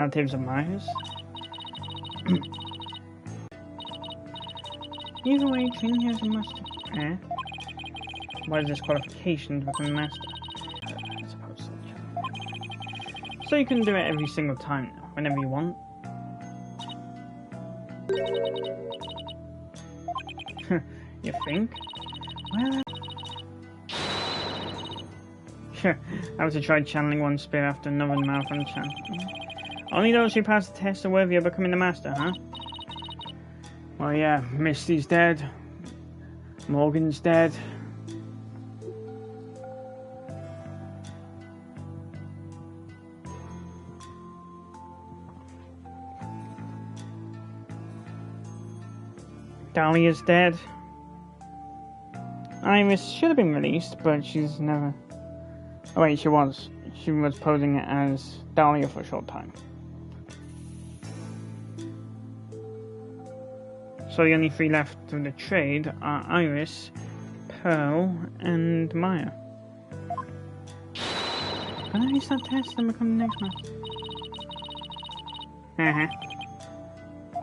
relatives of Myers. Either way, training here is a must. What is this qualification to become a master? I suppose so. So you can do it every single time now, whenever you want. You think? Well, sure. I was to try channeling one spirit after another marathon chant. Only those who pass the test are worthy of becoming the master, huh? Well, yeah, Misty's dead. Morgan's dead. Dahlia's dead. Iris should have been released, but she's never... Oh wait, she was. She was posing as Dahlia for a short time. So the only three left of the trade are Iris, Pearl, and Maya. Can I use that test and become the next master?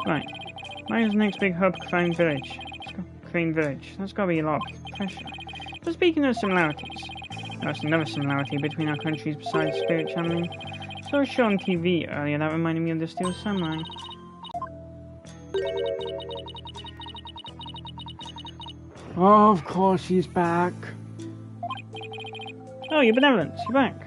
Right. Maya's next big hub, Crane Village. That's gotta be a lot of pressure. So speaking of similarities, there's another similarity between our countries besides spirit channeling. So I was shown on TV earlier that reminded me of the Steel Samurai. Oh, of course she's back. Oh, your benevolence, you're back.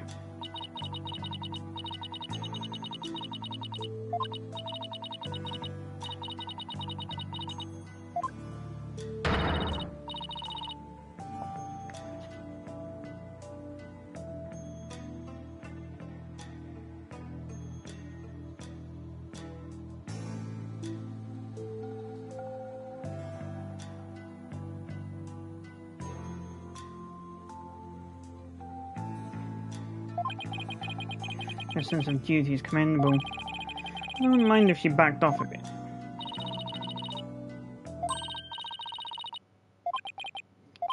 Her sense of duty is commendable. I wouldn't mind if she backed off a bit.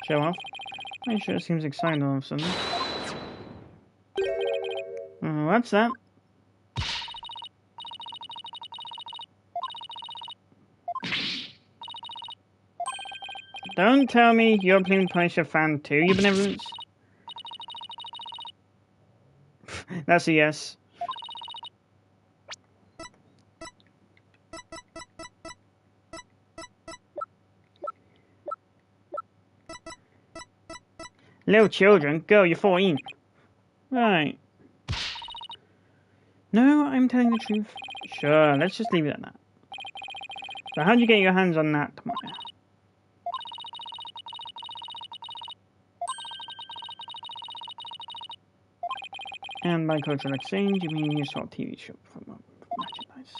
Show off? I sure seems excited all of a sudden. What's that? Don't tell me you're playing Punisher fan too, you benevolence. That's a yes. Little children? Girl, you're 14. Right. No, I'm telling the truth. Sure, let's just leave it at that. So how'd you get your hands on that, Maya? And by cultural exchange, you mean you saw a TV show from merchandise.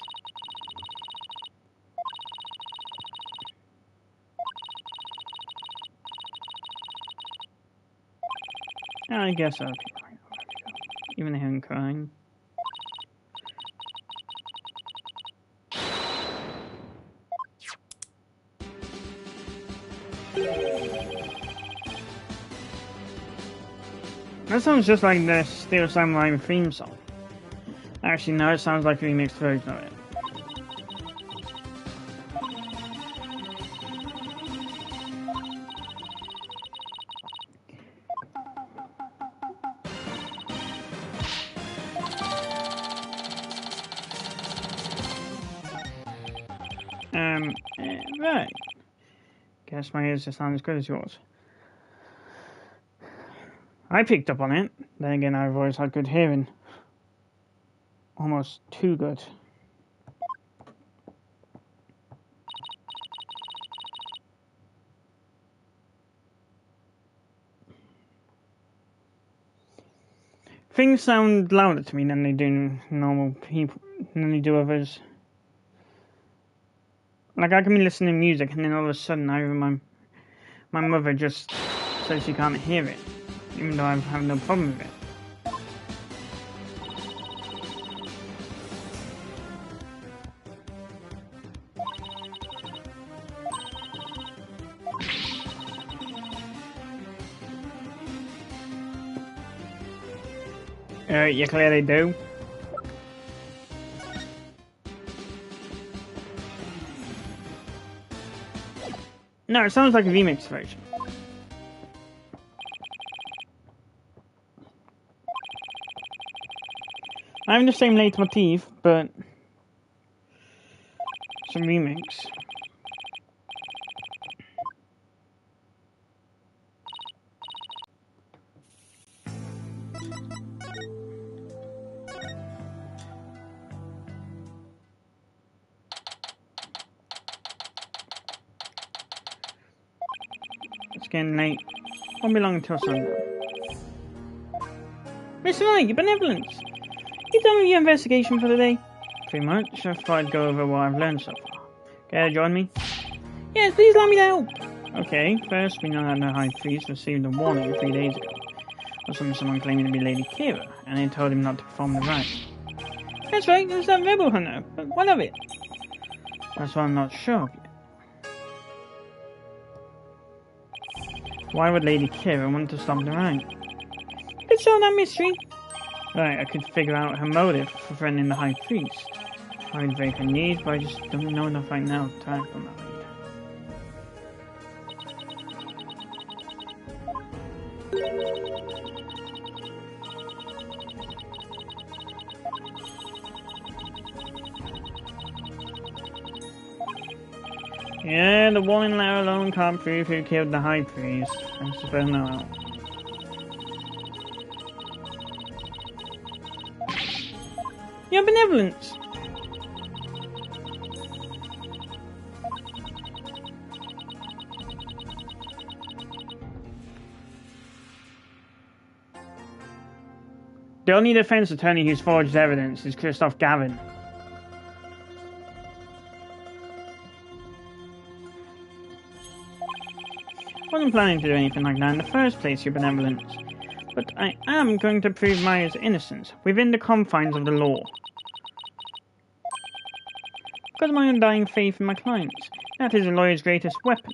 I guess other people I know even they haven't crying. That sounds just like the Steel Samurai theme song. Actually, no, it sounds like a remixed version of it. Right. Guess my ears just aren't as good as yours. I picked up on it. Then again, I've always had good hearing. Almost too good. Things sound louder to me than they do normal people, than they do others. Like, I can be listening to music and then all of a sudden I hear my mother just says she can't hear it, even though I have no problem with it. You clearly do. No, it sounds like a remix version. I have the same leitmotif, but it's a remix. It's getting late. Won't be long until sundown. Mr. Wright, your benevolence! You done with your investigation for the day? Pretty much. I thought I'd go over what I've learned so far. Care to join me? Yes, please allow me to help! Okay, first we know that the High Priest received a warning 3 days ago. From someone claiming to be Lady Kira, and they told him not to perform the rite. That's right, it was that rebel hunter, but what of it? That's what I'm not sure of yet. Why would Lady Kira want to stop the rite? Could solve that mystery. Right, I could figure out her motive for threatening the High Priest. I would break her knees, but I just don't know enough right now to act on that lead. Yeah, the warning letter alone can't prove who killed the High Priest. I suppose not. Your benevolence! The only defense attorney who's forged evidence is Christoph Gavin. I wasn't planning to do anything like that in the first place, your benevolence. But I am going to prove Maya's innocence within the confines of the law. Because of my undying faith in my clients, that is a lawyer's greatest weapon.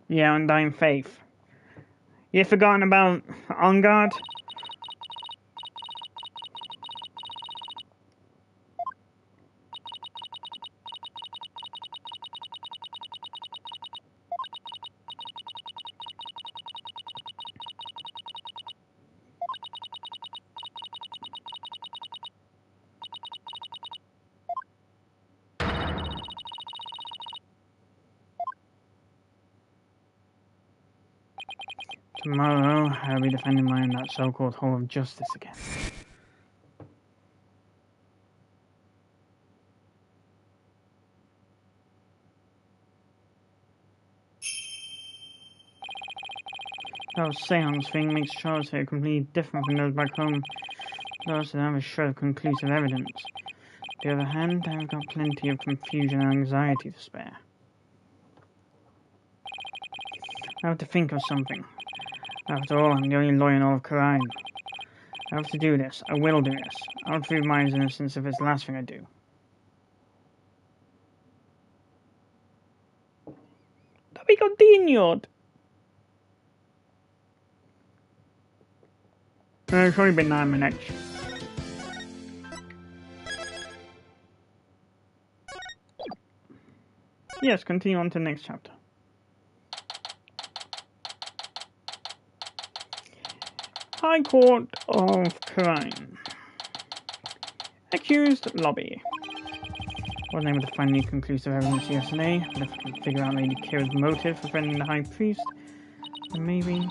Yeah, undying faith. You forgotten about On Guard? Tomorrow, I'll be defending Maya in that so-called Hall of Justice again. That seance thing makes Charles here completely different from those back home. Those that have a shred of conclusive evidence. On the other hand, I've got plenty of confusion and anxiety to spare. I have to think of something. After all, I'm the only lawyer in all of Khura'in. I have to do this. I will do this. I'll prove Maya's innocence if it's the last thing I do. Tapi continued. It's only been 9 minutes. Yes, continue on to the next chapter. High Court of Khura'in. Accused lobby. Wasn't able to find any conclusive evidence yesterday, but if I can figure out Lady Kira's motive for threatening the High Priest, then maybe...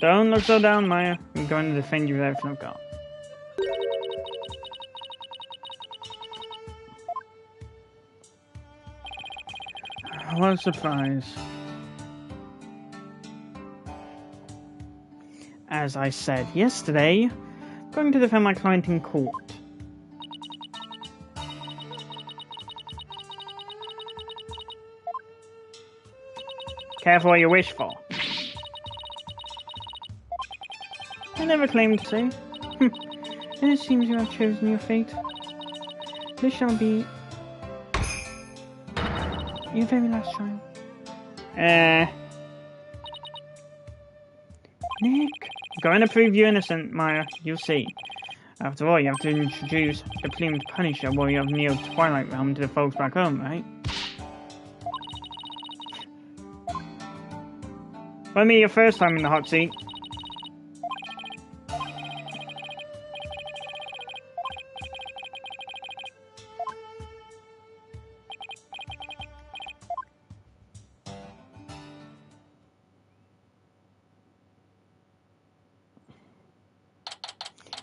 Don't look so down, Maya. I'm going to defend you with everything I've got. What a surprise. As I said yesterday, I'm going to defend my client in court. Careful what you wish for. I never claimed to say. And it seems you have chosen your fate. This shall be Your very last trial. Nick. Going to prove you innocent, Maya. You'll see. After all, you have to introduce the plumed Punisher warrior of Neo Twilight Realm to the folks back home, right? Won't be your first time in the hot seat.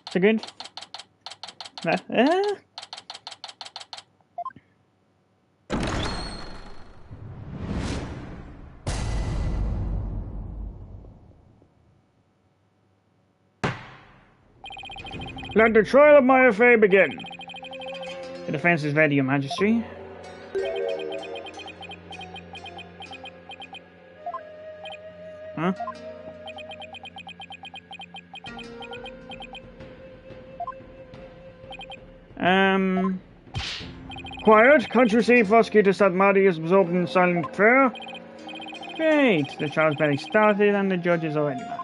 So good. Let the trial of my affair begin. The defense is ready, Your Majesty. Huh? Quiet. Can't you see Prosecutor Satmadi is absorbed in silent prayer? Great. The trial's barely started and the judge is already mad.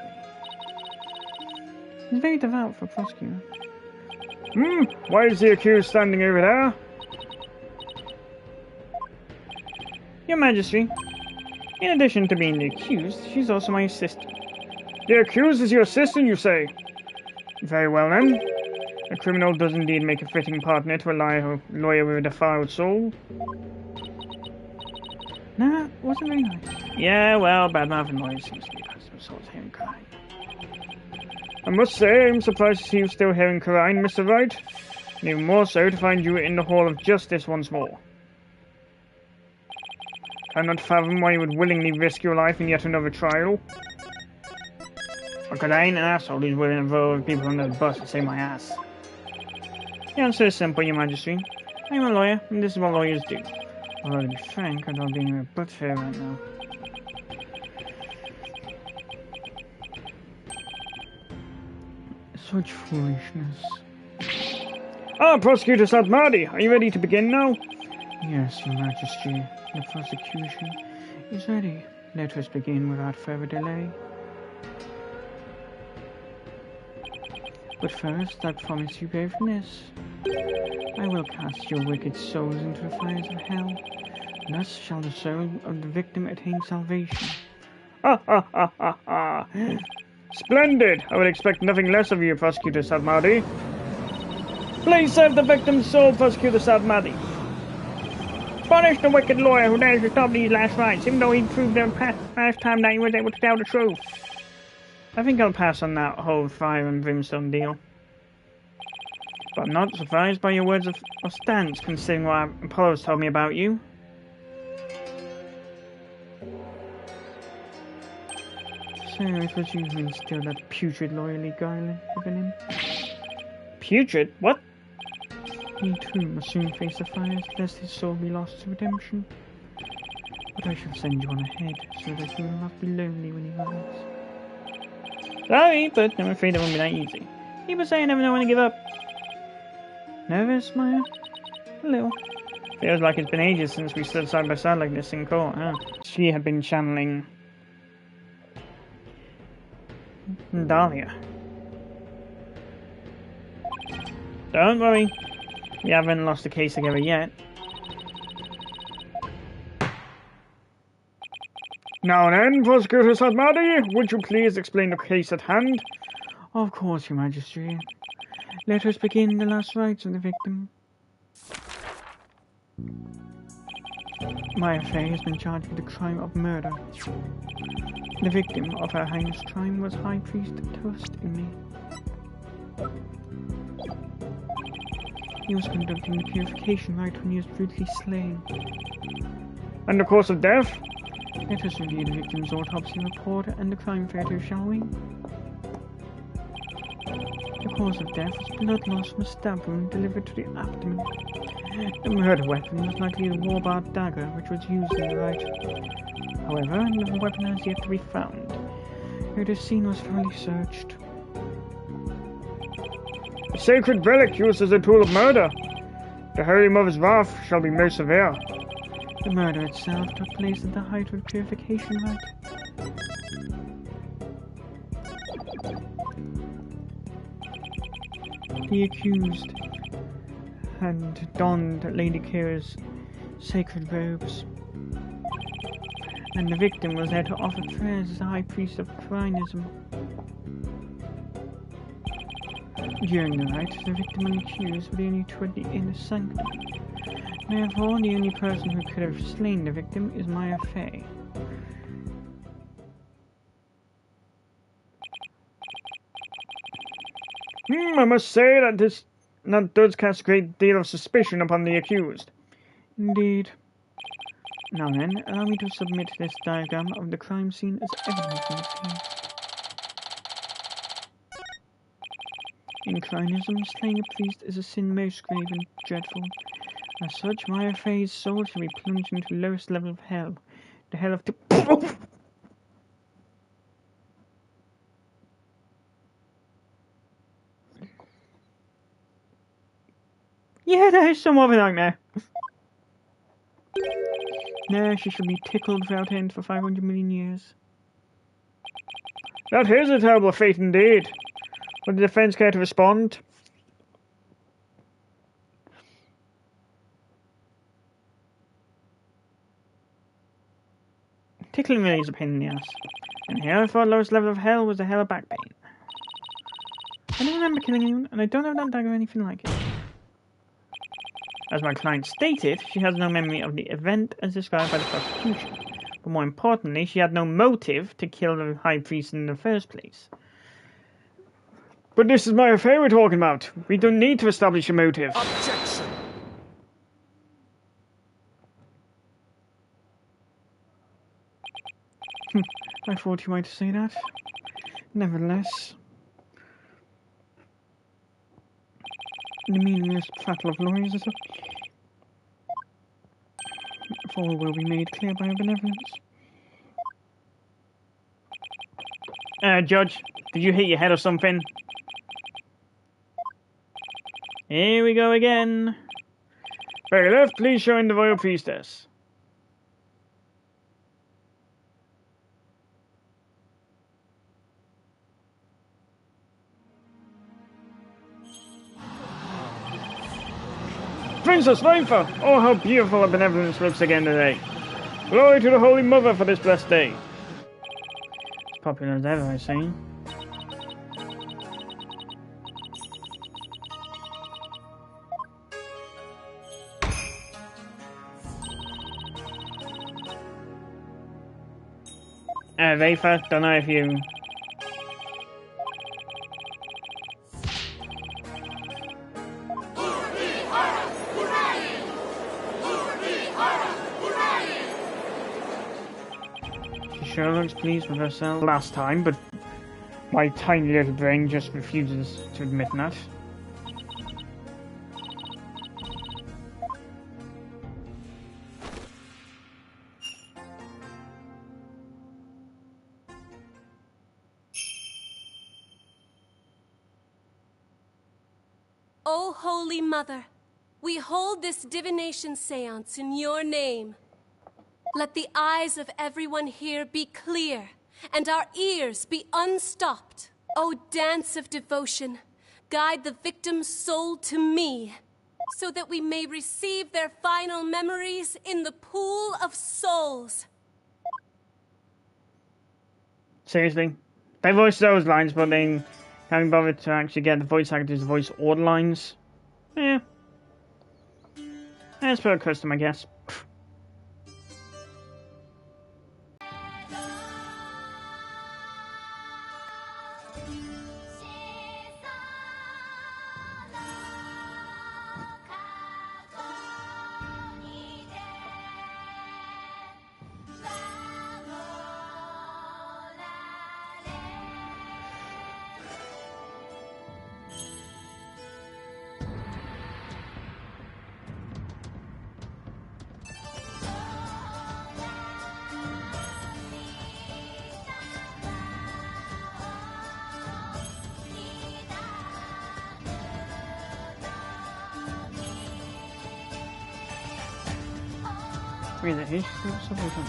He's very devout for prosecutor. Why is the accused standing over there? Your Majesty, in addition to being the accused, she's also my assistant. The accused is your assistant, you say? Very well then. A criminal does indeed make a fitting partner to a lawyer with a defiled soul. Nah, wasn't very nice. Yeah, well, bad-mouthing lawyers seems to be custom souls here in Khura'in. I must say, I'm surprised to see you still here in Khura'in, Mr. Wright. And even more so to find you in the Hall of Justice once more. Cannot fathom why you would willingly risk your life in yet another trial. Because I ain't an asshole who's willing to throw people under the bus and save my ass. The answer is simple, Your Majesty. I'm a lawyer, and this is what lawyers do. Although to be frank, I don't being a butt fair right now. Such foolishness. Ah, Prosecutor Satmadi, are you ready to begin now? Yes, Your Majesty. The prosecution is ready. Let us begin without further delay. But first, that promise you gave me this. I will cast your wicked souls into the fires of hell. Thus shall the soul of the victim attain salvation. Ha ha ha ha ha! Splendid! I would expect nothing less of you, Prosecutor Satmadi. Please save the victim's soul, Prosecutor Satmadi. Punish the wicked lawyer who dares to stop these last rites, even though he proved the last time that he was able to tell the truth. I think I'll pass on that whole fire and brimstone deal. But I'm not surprised by your words of stance, considering what Apollo's told me about you. So it was you who instilled that putrid loyalty guile within him? Putrid? What? He too must soon face the fires, lest his soul be lost to redemption. But I shall send you on ahead, so that he will not be lonely when he rides. Sorry, but I'm afraid it won't be that easy. People say I never know when to give up. Nervous, Maya? A little. Feels like it's been ages since we stood side by side like this in court, huh? She had been channeling Dahlia. Don't worry. We haven't lost a case together yet. Now then, Prosecutor Satmadi, would you please explain the case at hand? Of course, Your Majesty. Let us begin the last rites of the victim. My affair has been charged with the crime of murder. The victim of her heinous crime was High Priest Toast in me. He was conducting the purification rite when he was brutally slain. And the cause of death? Let us review the victim's autopsy report and the crime photo, shall we? The cause of death was blood loss from a stab wound delivered to the abdomen. The murder weapon was likely the war-barred dagger which was used in the rite. However, the weapon has yet to be found. The scene was thoroughly searched. A sacred relic used as a tool of murder. The Holy Mother's wrath shall be most severe. The murder itself took place at the height of the purification rite. The accused had donned Lady Kira's sacred robes, and the victim was there to offer prayers as the high priest of Crainism. During the rite, the victim and the accused were the only two at the inner sanctum. Therefore, the only person who could have slain the victim is Maya Fey. I must say that that does cast a great deal of suspicion upon the accused. Indeed. Now then, allow me to submit this diagram of the crime scene as evidence in this case. In Crainism, slaying a priest is a sin most grave and dreadful. As such, Maya Fey's soul shall be plunged into the lowest level of hell, the hell of Yeah, there's some of it out there. There, she shall be tickled without end for 500 million years. That is a terrible fate indeed. Would the defense care to respond? Tickling really is a pain in the ass. And here I thought the lowest level of hell was the hell of back pain. I don't remember killing anyone, and I don't have that dagger or anything like it. As my client stated, she has no memory of the event as described by the prosecution. But more importantly, she had no motive to kill the high priest in the first place. But this is my affair we're talking about. We don't need to establish a motive. Objection! I thought you might say that. Nevertheless, the meaningless prattle of lawyers is if all will be made clear by your benevolence. Judge, did you hit your head or something? Here we go again. Bailiff, please show in the royal priestess. Princess Nympha! Oh, how beautiful her benevolence looks again today. Glory to the Holy Mother for this blessed day. As popular as ever, I say. Vafa, don't know if you... She sure looks pleased with herself last time, but my tiny little brain just refuses to admit that. O Holy Mother, we hold this divination seance in your name. Let the eyes of everyone here be clear, and our ears be unstopped. O dance of devotion, guide the victim's soul to me, so that we may receive their final memories in the pool of souls. Seriously? They voiced those lines, but they haven't bothered to actually get the voice actors to voice all the lines. Yeah. As per custom, I guess. Really? He's got something on.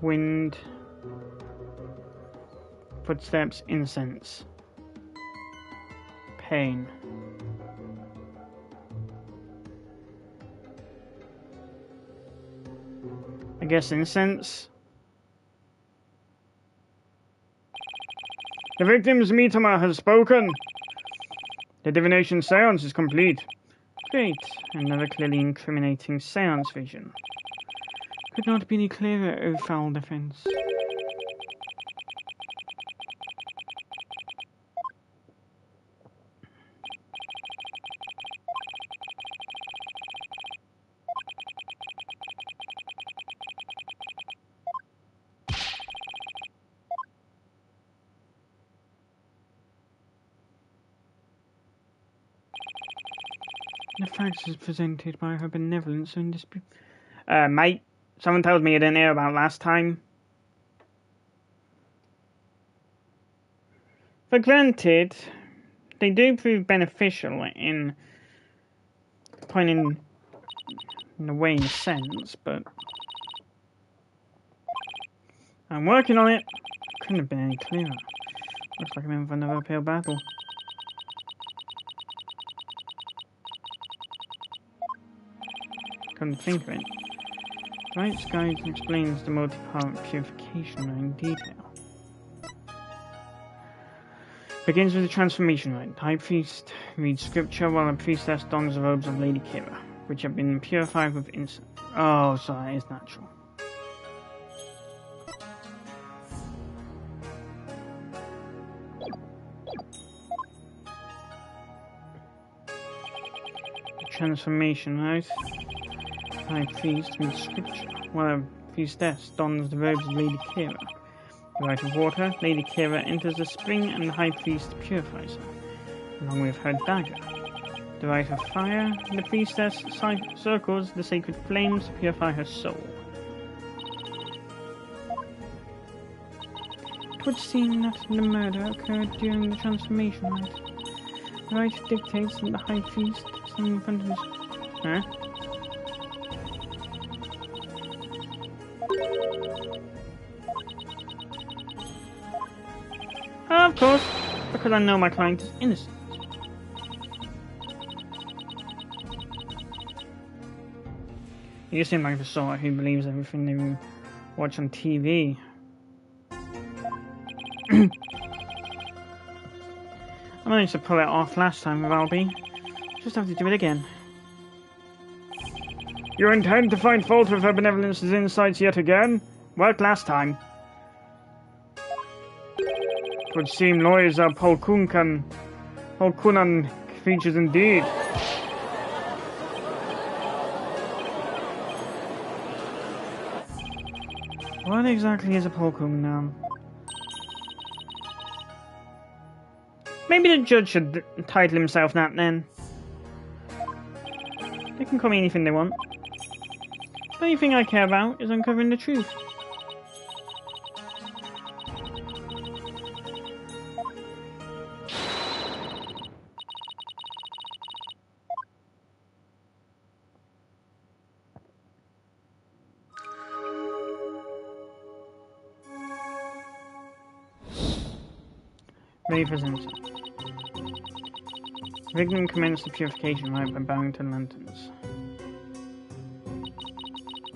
Wind, footsteps, incense, pain. I guess incense. The victim's Mitama has spoken. The divination seance is complete. Great. Another clearly incriminating seance vision. Could not be any clearer, O foul defense. The facts is presented by her benevolence and dispute. Mate, someone told me you didn't hear about last time. For granted, they do prove beneficial in pointing in a way, in a sense, but I'm working on it. Couldn't have been any clearer. Looks like I'm in for another uphill battle. Couldn't think of it. Wright's guide explains the multi-part purification in detail. Begins with the transformation rite. The High Priest reads scripture while the priestess dons the robes of Lady Kira, which have been purified with incense. Oh, so that is natural. The transformation rite. High Priest reads scripture, while the priestess dons the robes of Lady Kira. The rite of water, Lady Kira enters the spring and the High Priest purifies her, along with her dagger. The rite of fire, the priestess circles the sacred flames to purify her soul. It would seem that the murder occurred during the transformation rite. The rite dictates that the High Priest standing in front of his... Huh? Of course, because I know my client is innocent. You seem like the sort who believes everything they watch on TV. I managed to pull it off last time with Albie. Just have to do it again. You intend to find fault with her benevolence's insights yet again? Worked last time. It would seem lawyers are Polkunan creatures indeed. What exactly is a Polkunan? Maybe the judge should title himself that then. They can call me anything they want. The only thing I care about is uncovering the truth. Ready for Zenith. Vignan commenced the purification rite by bowing to the lanterns.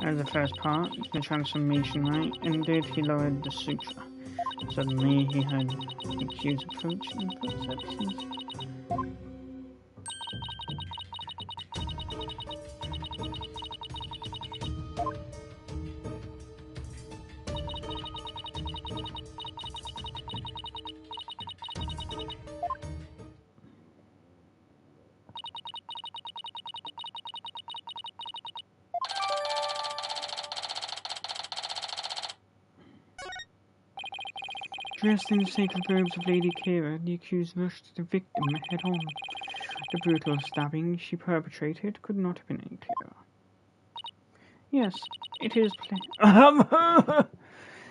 As the first part, the transformation rite ended, he lowered the sutra. Suddenly he heard the accused approaching footsteps. Dressed in the sacred robes of Lady Kira, the accused rushed the victim head-on. The brutal stabbing she perpetrated could not have been any clearer. Yes, it is plain.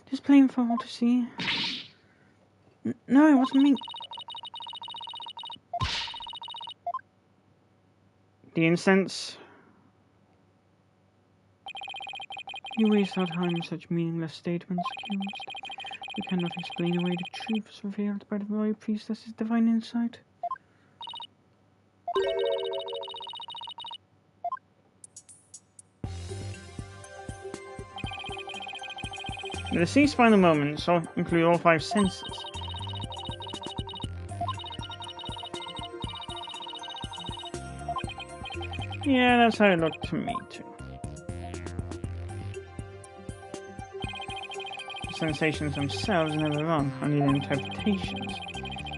Just plain for all to see. No, it wasn't me. The incense. You waste our time with such meaningless statements, accused. You cannot explain away the truths revealed by the royal priestess's divine insight. The deceased's final moments include all 5 senses. Yeah, that's how it looked to me too. The sensations themselves are never wrong, only the interpretations.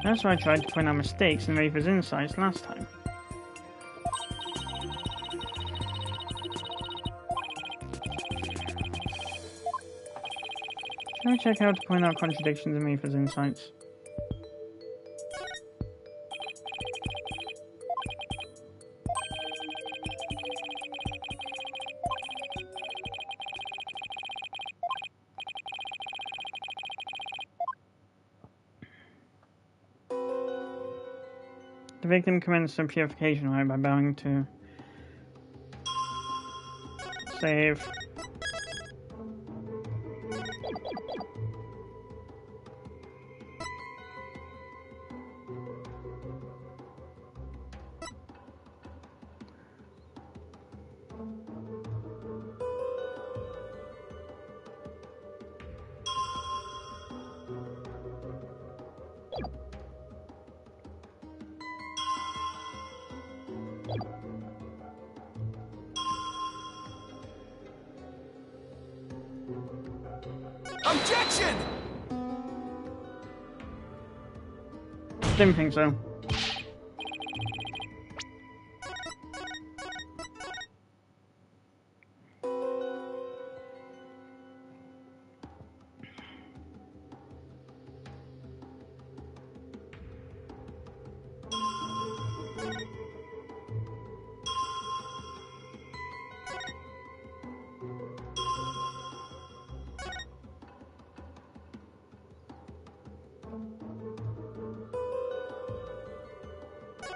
That's why I tried to point out mistakes in Rafer's insights last time. Shall I check how to point out contradictions in Rafer's insights? The victim commenced a purification rite by bowing to save. Objection! Didn't think so.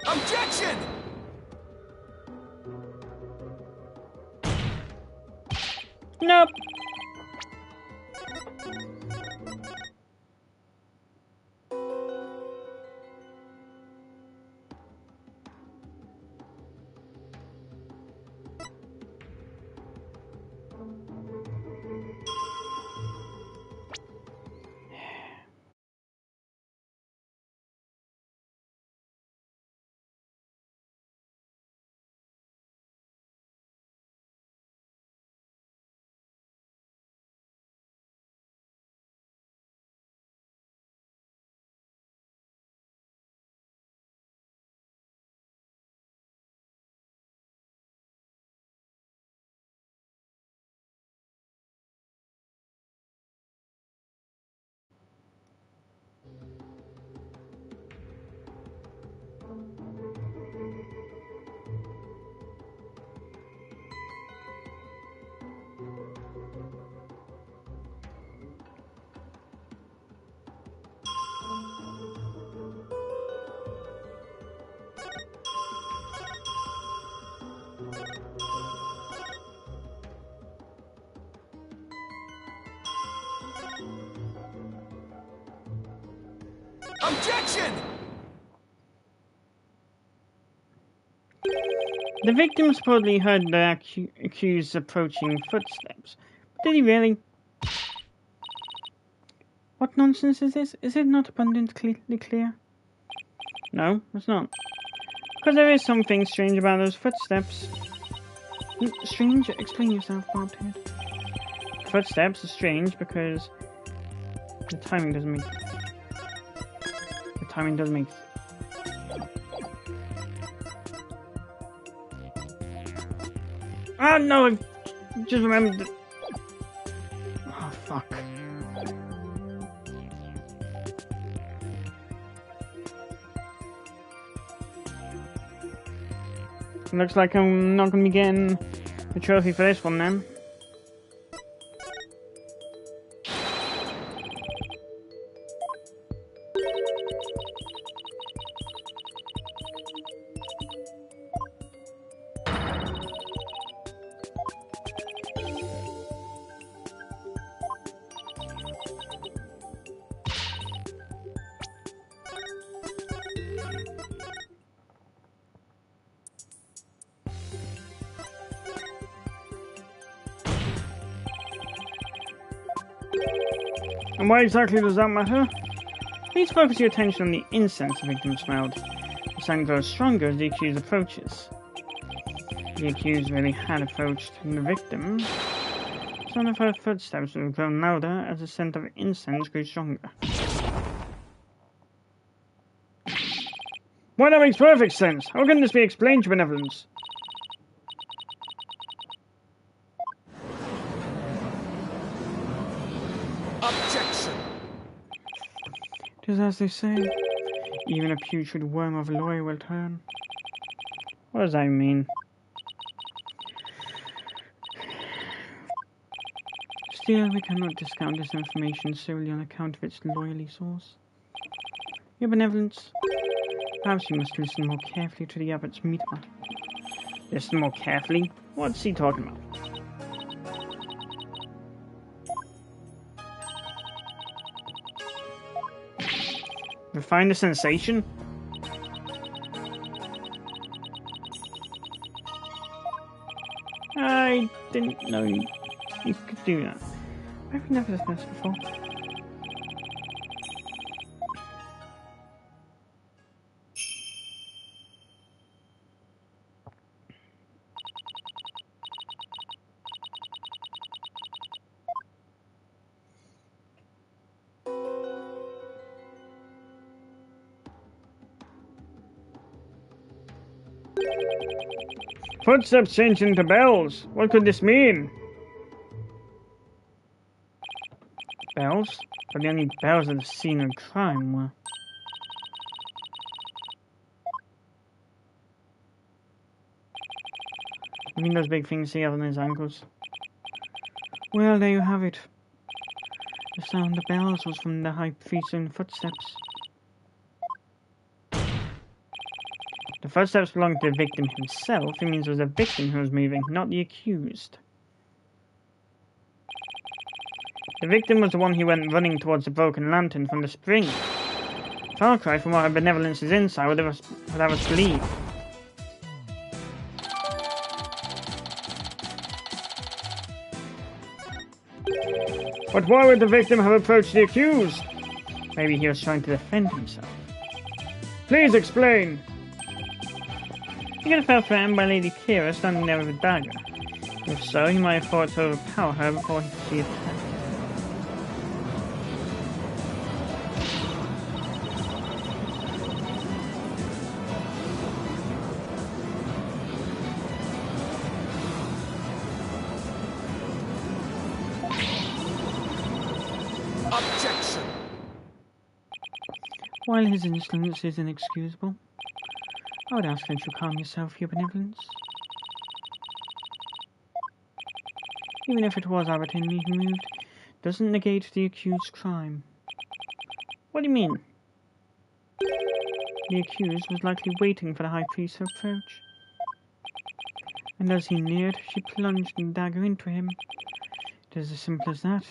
Objection! Nope. Objection! The victim supposedly heard the accused approaching footsteps. But did he really? What nonsense is this? Is it not abundantly clear? No, it's not. Because there is something strange about those footsteps. Strange? Explain yourself, Bobtail. Footsteps are strange because the timing doesn't make... The timing doesn't make... Ah, no, I just remembered... Oh, fuck. Looks like I'm not going to be getting a trophy for this one then. And why exactly does that matter? Please focus your attention on the incense the victim smelled. The scent grows stronger as the accused approaches. The accused really had approached the victim. The sound of her footsteps would have grown louder as the scent of incense grew stronger. Why, that makes perfect sense! How can this be explained to benevolence? Objection! Just as they say, even a putrid worm of lawyer will turn. What does that mean? Still, we cannot discount this information solely on account of its loyally source. Your benevolence, perhaps you must listen more carefully to the abbot's mitma. Listen more carefully? What's he talking about? Refine the sensation? I didn't know you could do that. I've never done this before. Footsteps changed into bells. What could this mean? Bells? But the only bells at the scene of crime were... You mean those big things he had on his ankles? Well, there you have it. The sound of bells was from the high priest's own footsteps. The footsteps belonged to the victim himself. It means it was the victim who was moving, not the accused. The victim was the one who went running towards the broken lantern from the spring. Far cry from what our benevolence is inside would have us believe. But why would the victim have approached the accused? Maybe he was trying to defend himself. Please explain! He could have felt threatened by Lady Kira standing there with a dagger. If so, he might have thought to overpower her before he could be attacked. Objection! While his insolence is inexcusable, I would ask that you calm yourself, your benevolence. Even if it was arbitrarily moved, doesn't negate the accused's crime. What do you mean? The accused was likely waiting for the high priest to approach. And as he neared, she plunged the dagger into him. It is as simple as that.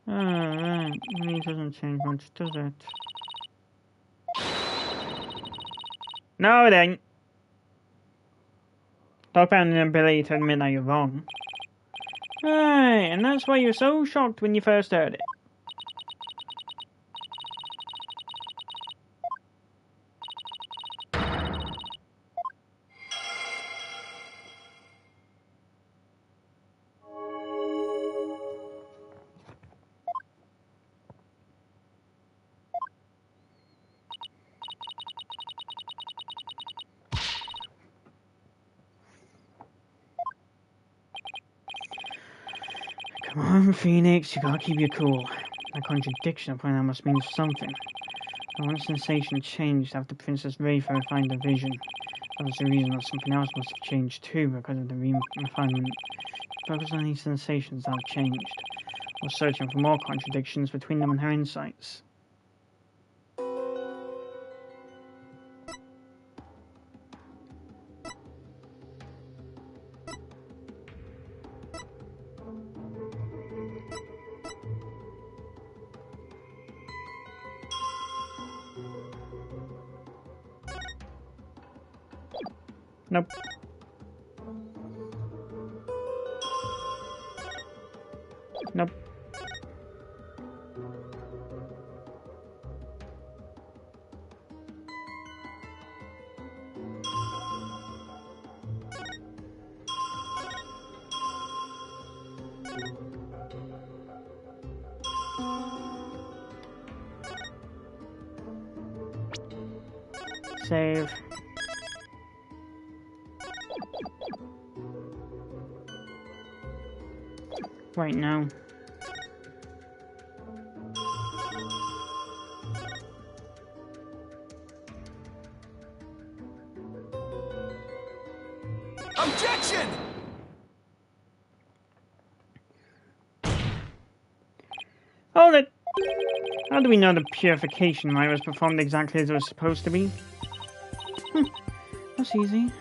Ah, right. It doesn't change much, does it? No, it ain't. Talk about an ability to admit that you're wrong. Right, and that's why you're so shocked when you first heard it. Come on, Phoenix, you gotta keep your cool. That contradiction up now must mean something. The one sensation changed after Princess Rayfair refined the vision. That was the reason that something else must have changed too, because of the refinement. Focus on these sensations that have changed, or searching for more contradictions between them and her insights. Nope. Nope. Save. Right now. Objection! Hold it! How do we know the purification rite was performed exactly as it was supposed to be? That's easy.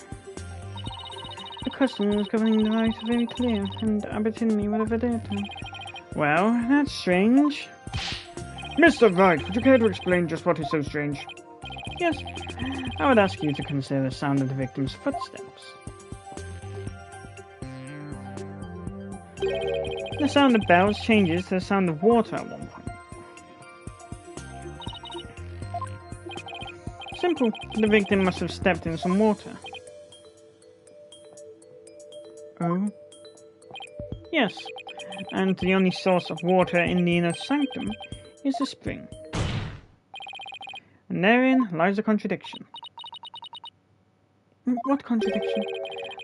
The customs governing the rite are very clear, and Abertinley would have adhered to. Well, that's strange. Mr. Wright, would you care to explain just what is so strange? Yes, I would ask you to consider the sound of the victim's footsteps. The sound of bells changes to the sound of water at one point. Simple. The victim must have stepped in some water. Oh? Yes. And the only source of water in the inner sanctum is the spring. And therein lies the contradiction. What contradiction?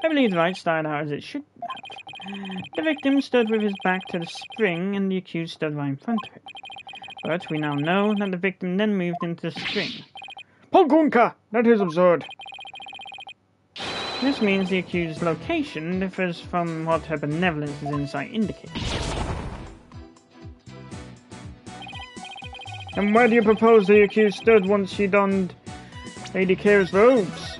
I believe the rite started out as it should have. The victim stood with his back to the spring and the accused stood right in front of him. But we now know that the victim then moved into the spring. Polgunka! That is absurd. This means the accused's location differs from what her benevolence's insight indicates. And where do you propose the accused stood once she donned Lady Kira's robes?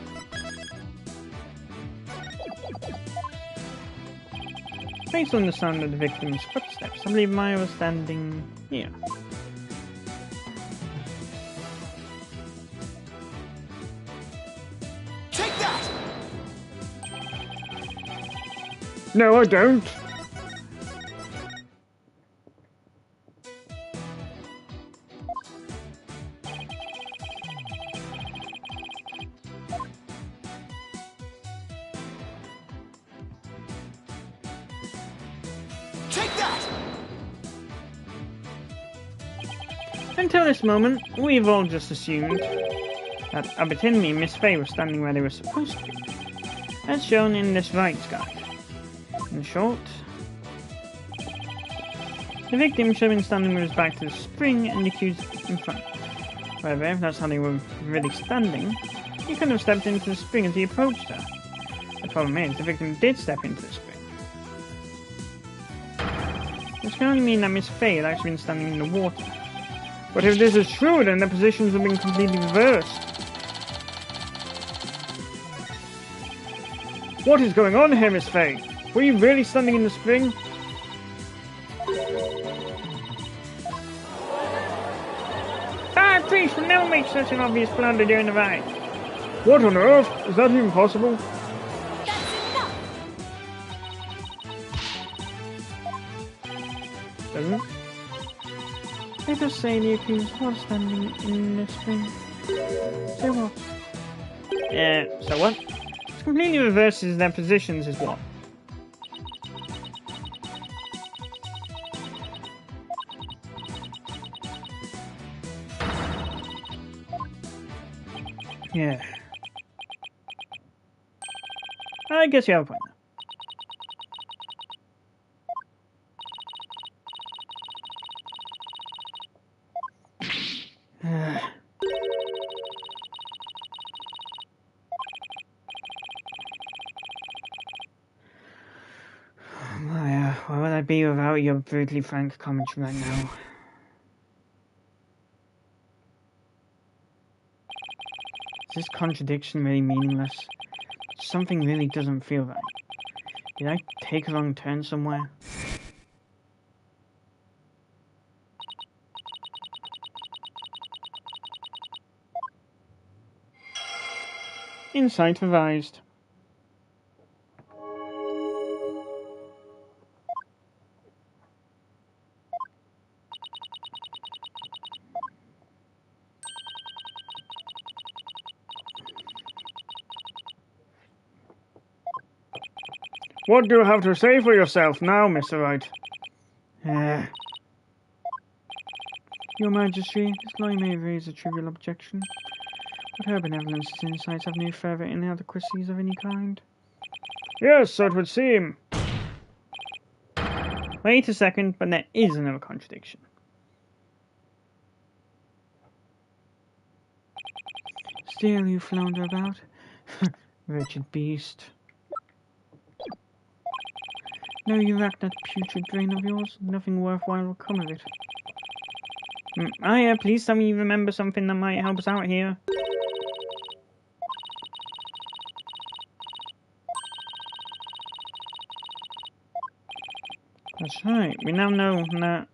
Based on the sound of the victim's footsteps, I believe Maya was standing here. Take that! No, I don't. Take that! Until this moment, we've all just assumed that Abertinley and Miss Fay were standing where they were supposed to be, as shown in this rights guide. In short, the victim should have been standing with his back to the spring and the accused in front. However, if that's how they were really standing, he couldn't have stepped into the spring as he approached her. The problem is, the victim did step into the spring. This can only mean that Miss Fay had actually been standing in the water. But if this is true, then the positions have been completely reversed. What is going on here, Miss Fay? Were you really standing in the spring? Ah, priest will never make such an obvious blunder during the rite. What on earth? Is that even possible? That's enough! Doesn't? Let us say the accused was standing in the spring. So what? So what? It completely reverses their positions is what? Yeah. I guess you have a point. Where would I be without your brutally frank commentary right now? Is this contradiction really meaningless? Something really doesn't feel right. Did I take a wrong turn somewhere? Insight revised. What do you have to say for yourself now, Mr. Wright? Your Majesty, this lie may raise a trivial objection, but her benevolence and insights have no further inadequacies of any kind. Yes, so it would seem. Wait a second, but there is another contradiction. Still you flounder about? Wretched beast. No, you lack that putrid brain of yours. Nothing worthwhile will come of it. Aya, please tell me you remember something that might help us out here. That's right. We now know that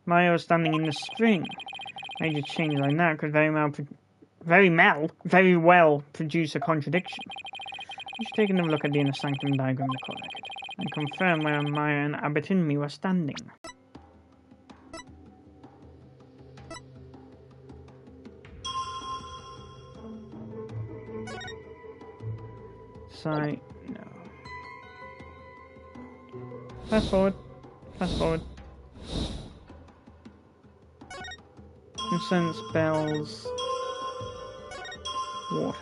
Maya was standing in the spring. Major changes like that could very well produce a contradiction. We should take another look at the inner sanctum diagram of the court record and confirm where Maya and Abertinme were standing. Side, no. Fast forward. Fast forward. Incense, bells, water.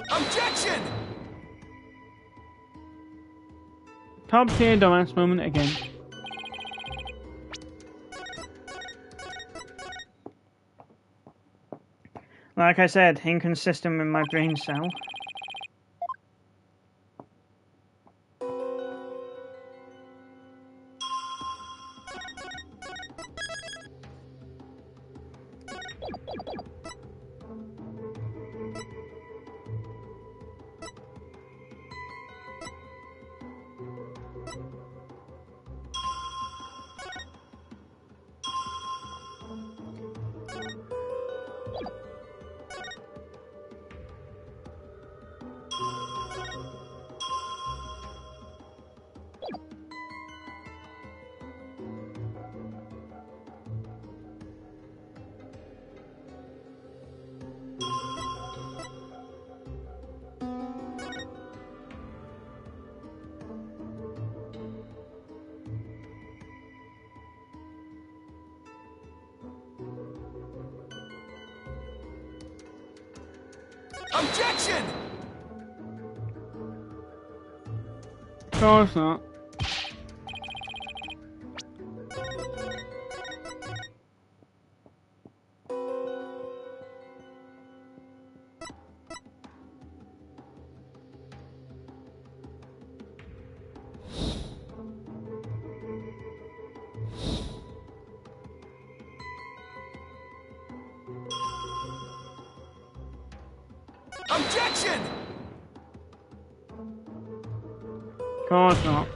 Objection! Top tier dumbass moment again. Like I said, inconsistent with my brain cell. Objection! Of course not. Objection! Of course not.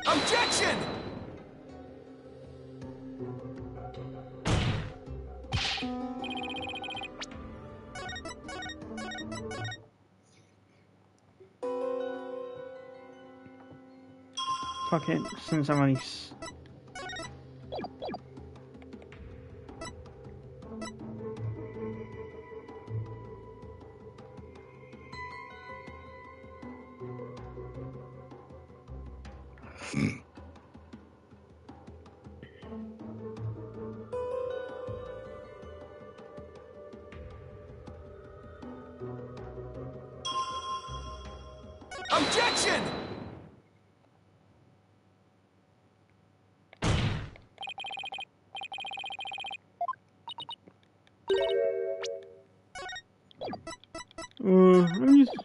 Objection! Fuck it, since I'm already Objection! I'm just...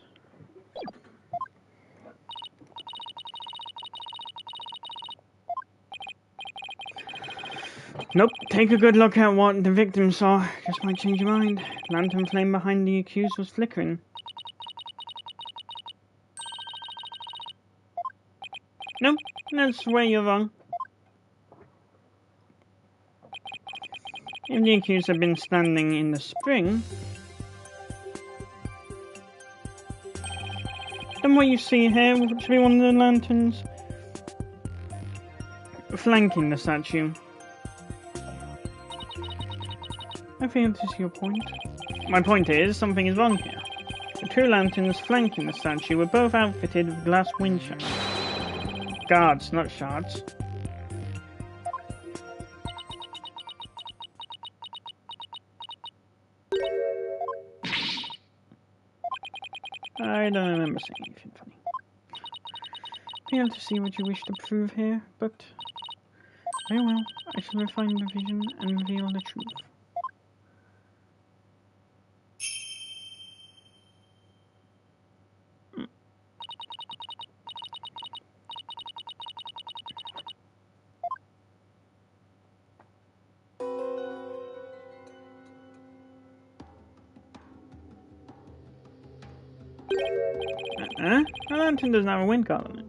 Nope, take a good look at what the victim saw. Just might change your mind. Lantern flame behind the accused was flickering. Nope, that's where you're wrong. If the accused had been standing in the spring, then what you see here should be one of the lanterns flanking the statue. I fail to see your point. My point is, something is wrong here. The two lanterns flanking the statue were both outfitted with glass wind shards. Guards, not shards. I don't remember saying anything funny. Fail to see what you wish to prove here, but very well. I shall refine the vision and reveal the truth. The lantern doesn't have a wind guard on it.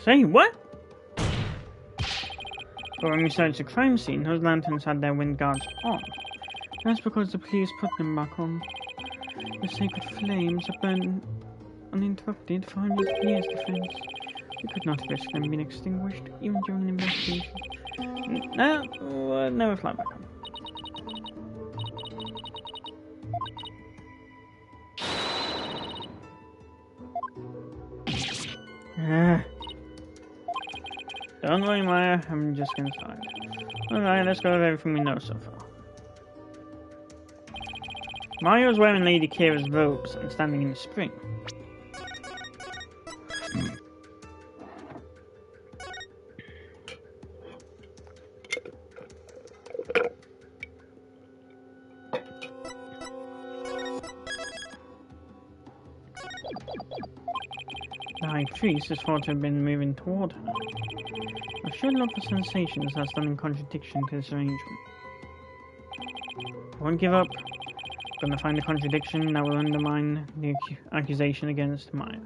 Say what? But when we searched the crime scene, those lanterns had their wind guards on. That's because the police put them back on. The sacred flames have burned uninterrupted for hundreds of years, defense. We could not risk them being extinguished, even during an investigation. No, never fly back on. Don't worry, Maya, I'm just gonna find. Alright, let's go over everything we know so far. Mario is wearing Lady Kira's robes and standing in the spring. The High Priest is thought to have been moving toward her. I should look for sensations that stand in contradiction to this arrangement. I won't give up. I'm gonna find a contradiction that will undermine the accusation against Maya.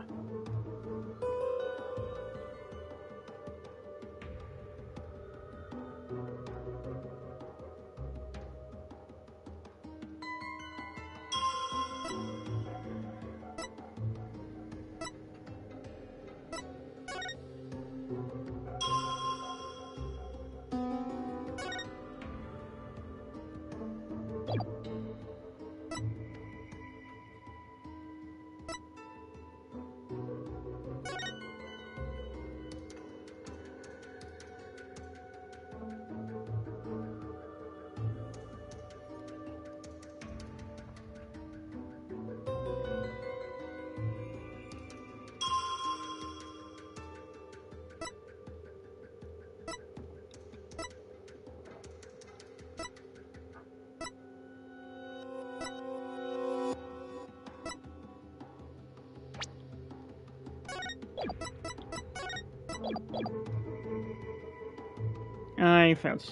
I felt so.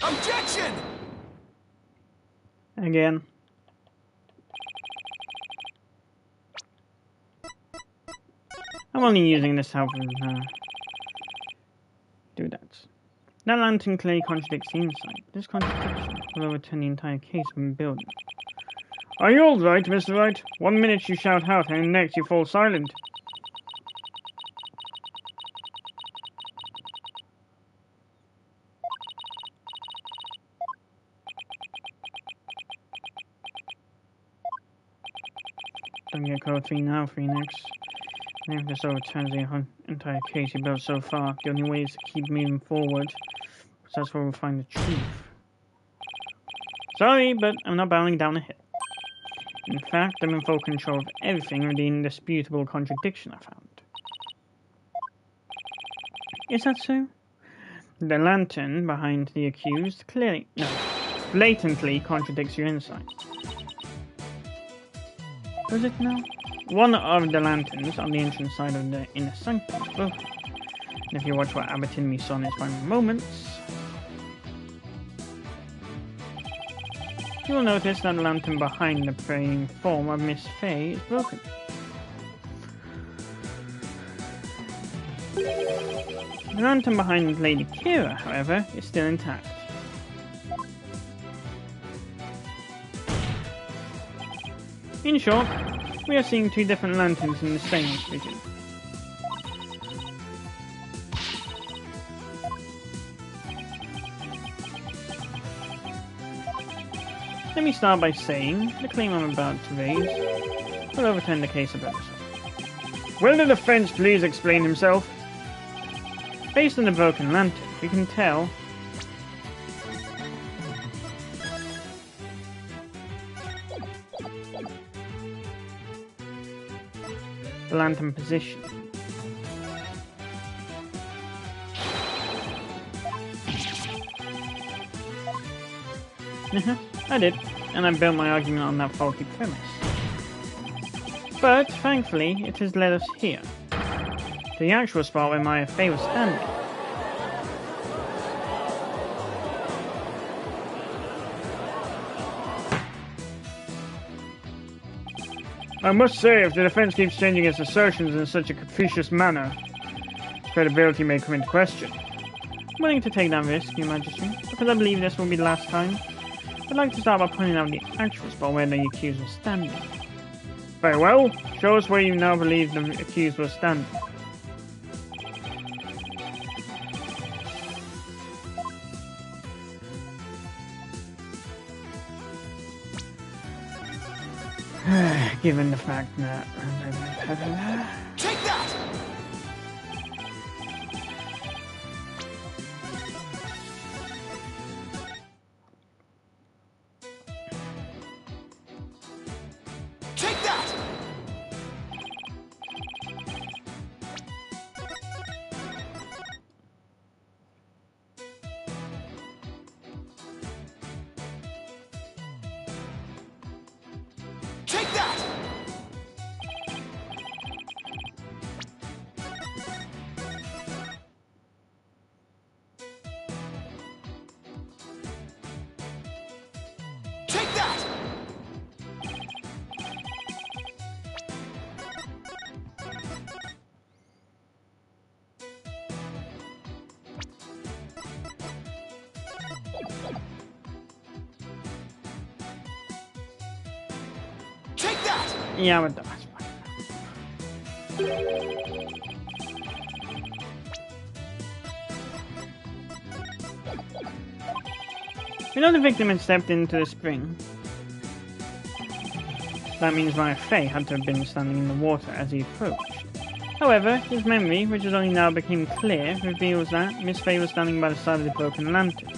Objection! Again. I'm only using this to help him do that. That lantern clearly contradicts the inside. This contradiction will overturn the entire case of the building. Are you all right, Mr. Wright? 1 minute you shout out, and next you fall silent. Don't get caught 3 now, Phoenix. And if this overturns the entire case you built so far, the only way is to keep moving forward, because that's where we'll find the truth. Sorry, but I'm not bowing down a hill. In fact, I'm in full control of everything with the indisputable contradiction I found. Is that so? The lantern behind the accused blatantly contradicts your insight. Does it now? One of the lanterns on the entrance side of the inner sanctum is broken. And if you watch what Abbott and me saw in his final moments, you will notice that the lantern behind the praying form of Miss Fey is broken. The lantern behind Lady Kira, however, is still intact. In short, we are seeing 2 different lanterns in the same vision. Let me start by saying the claim I'm about to raise will overturn the case of Edison. Will the defense please explain himself? Based on the broken lantern, we can tell the lantern position. I did, and I built my argument on that faulty premise. But, thankfully, it has led us here, to the actual spot where Maya Fey was standing. I must say, if the defense keeps changing its assertions in such a capricious manner, its credibility may come into question. I'm willing to take that risk, Your Majesty, because I believe this will be the last time. I'd like to start by pointing out the actual spot where the accused was standing. Very well. Show us where you now believe the accused was standing. Given the fact that... Take that! Take that! Take that! Take that! Take that! Yeah, but that's fine. We know the victim had stepped into the spring. That means Maya Fey had to have been standing in the water as he approached. However, his memory, which has only now become clear, reveals that Miss Fey was standing by the side of the broken lantern.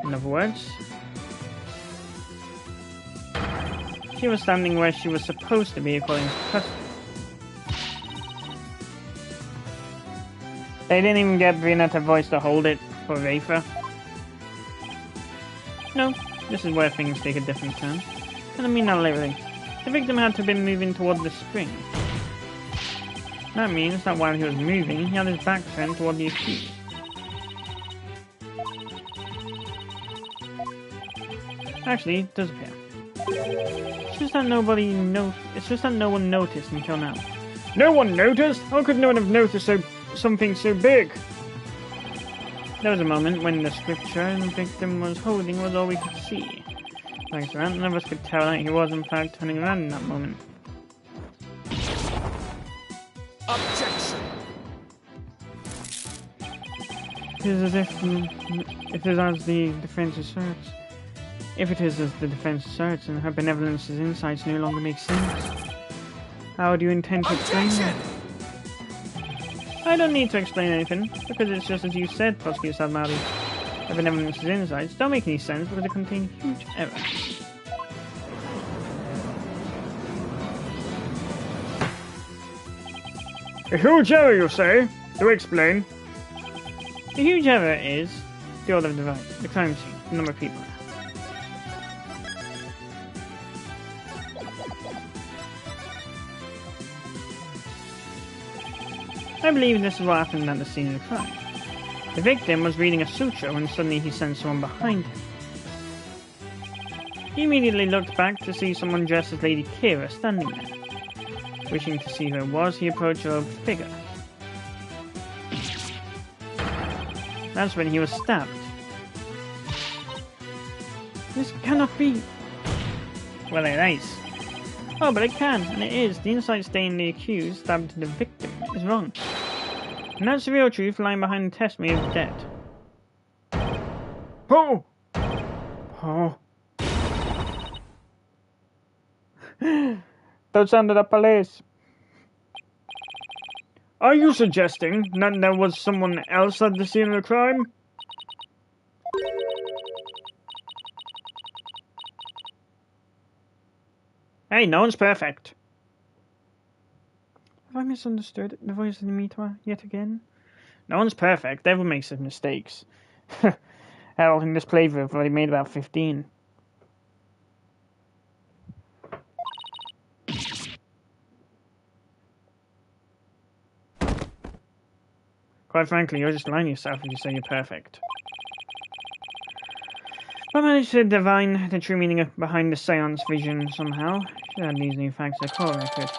In other words, she was standing where she was supposed to be according to custom. They didn't even get Vianetta Voice to hold it for Rafa. No, this is where things take a different turn. And I mean that literally. The victim had to have been moving toward the spring. That means that while he was moving, he had his back turned toward the accused. Actually, it does appear. It's just that it's just that no one noticed until now. No one noticed? How could no one have noticed something so big? There was a moment when the scripture the victim was holding was all we could see. Thanks to that, none of us could tell that he was in fact turning around in that moment. Objection! It is as if it is as the defense asserts. If it is as the defense asserts, and her benevolence's insights no longer make sense. How do you intend to explain that? I don't need to explain anything, because it's just as you said, Prosecutor Sadmadi. Her benevolence's insights don't make any sense because they contain huge errors. A huge error, you say? Do explain. The huge error is the order of divine, the crime scene, the number of people. I believe this is what happened at the scene of the crime. The victim was reading a sutra when suddenly he sensed someone behind him. He immediately looked back to see someone dressed as Lady Kira standing there. Wishing to see who it was, he approached her figure. That's when he was stabbed. This cannot be. Well, it is. Oh, but it can, and it is. The insight stating the accused stabbed the victim is wrong. And that's the real truth lying behind the testimony of the dead. Oh! Oh. Don't sound the police. Are you suggesting that there was someone else at the scene of the crime? Hey, no one's perfect. Have I misunderstood the voice of the Mitra yet again? No one's perfect. Everyone makes some mistakes. Hell, in this playthrough, I've already made about 15. Quite frankly, you're just lying to yourself if you say you're perfect. I managed to divine the true meaning behind the seance vision somehow. Should add these new facts to the core record.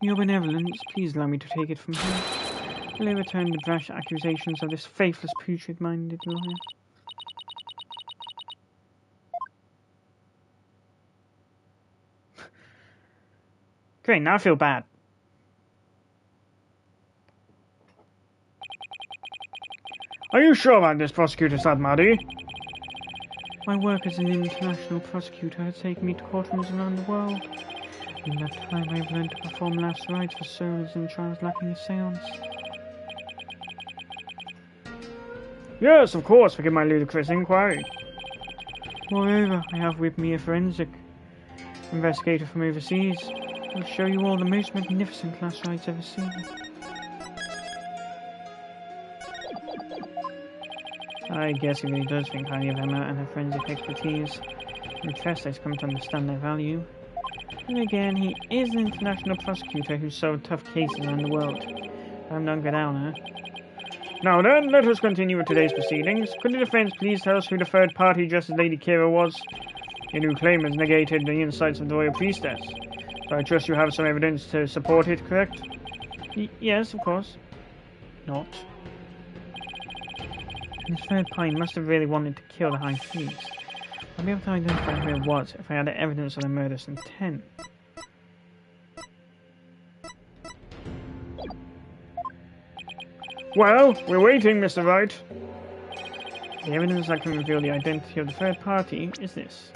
Your benevolence, please allow me to take it from here. Will I return the brash accusations of this faithless, putrid-minded lawyer? Great, now I feel bad. Are you sure about this, Prosecutor Sadmadi? My work as an international prosecutor has taken me to courtrooms around the world. In that time I have learned to perform last rites for souls in trials lacking a seance. Yes, of course, forgive my ludicrous inquiry. Moreover, I have with me a forensic investigator from overseas. I'll show you all the most magnificent last rites ever seen. I guess he really does think highly of Emma and her forensic expertise. In the test, I've come to understand their value. And again, he is an international prosecutor who solved tough cases around the world. I'm not good out, huh? Now then, let us continue with today's proceedings. Could the defense please tell us who the third party dressed as Lady Kira was? Your new claim has negated the insights of the royal priestess. So I trust you have some evidence to support it, correct? Yes, of course. Not. This third party must have really wanted to kill the High Priest. I'd be able to identify who it was if I had evidence of the murderous intent. Well, we're waiting, Mr. Wright. The evidence that can reveal the identity of the third party is this.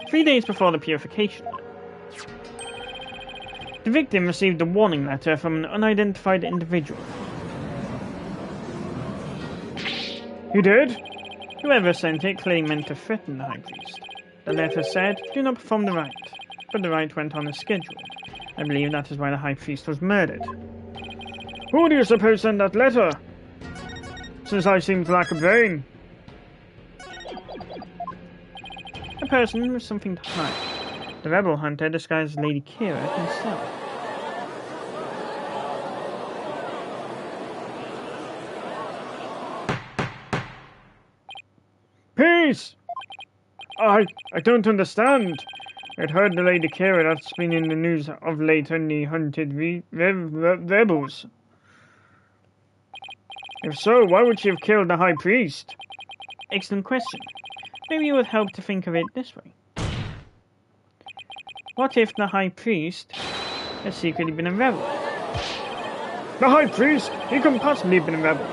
3 days before the purification. The victim received a warning letter from an unidentified individual. He did? Whoever sent it clearly meant to threaten the High Priest. The letter said, "Do not perform the rite," but the rite went on as scheduled. I believe that is why the High Priest was murdered. Who do you suppose sent that letter? Since I seem to lack a brain. A person with something to hide. The rebel hunter disguised as Lady Kira himself. Peace! I don't understand. I'd heard the Lady Kira that's been in the news of late only hunted rebels. If so, why would she have killed the High Priest? Excellent question. Maybe it would help to think of it this way. What if the High Priest has secretly been a rebel? The High Priest? He couldn't possibly have been a rebel.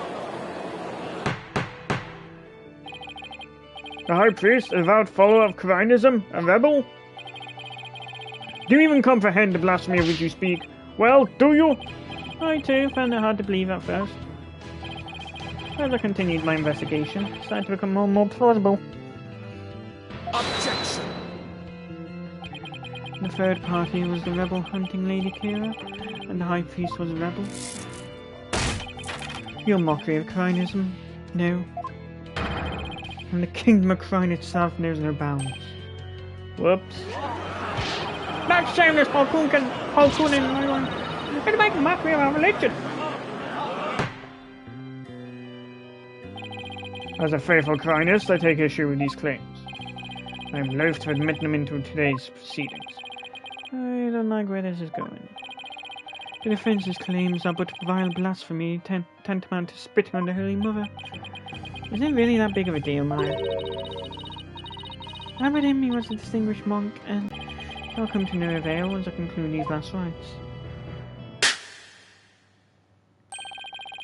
The High Priest, a devout follower of Kharinism, a rebel? Do you even comprehend the blasphemy of which you speak? Well, do you? I too found it hard to believe at first. As I continued my investigation, it started to become more and more plausible. Objection! The third party was the rebel hunting Lady Kira, and the High Priest was a rebel. Your mockery of Kharinism? No. And the kingdom of Khariin itself knows no bounds. Whoops. That shameless Halkunin! It'll make a mockery of our religion! As a faithful Khariinist, I take issue with these claims. I am loath to admit them into today's proceedings. I don't like where this is going. The defense's claims are but vile blasphemy, tantamount to spitting on the Holy Mother. Is it really that big of a deal, Maya? Abbot Imri was a distinguished monk, and I'll come to no avail once I conclude these last rites.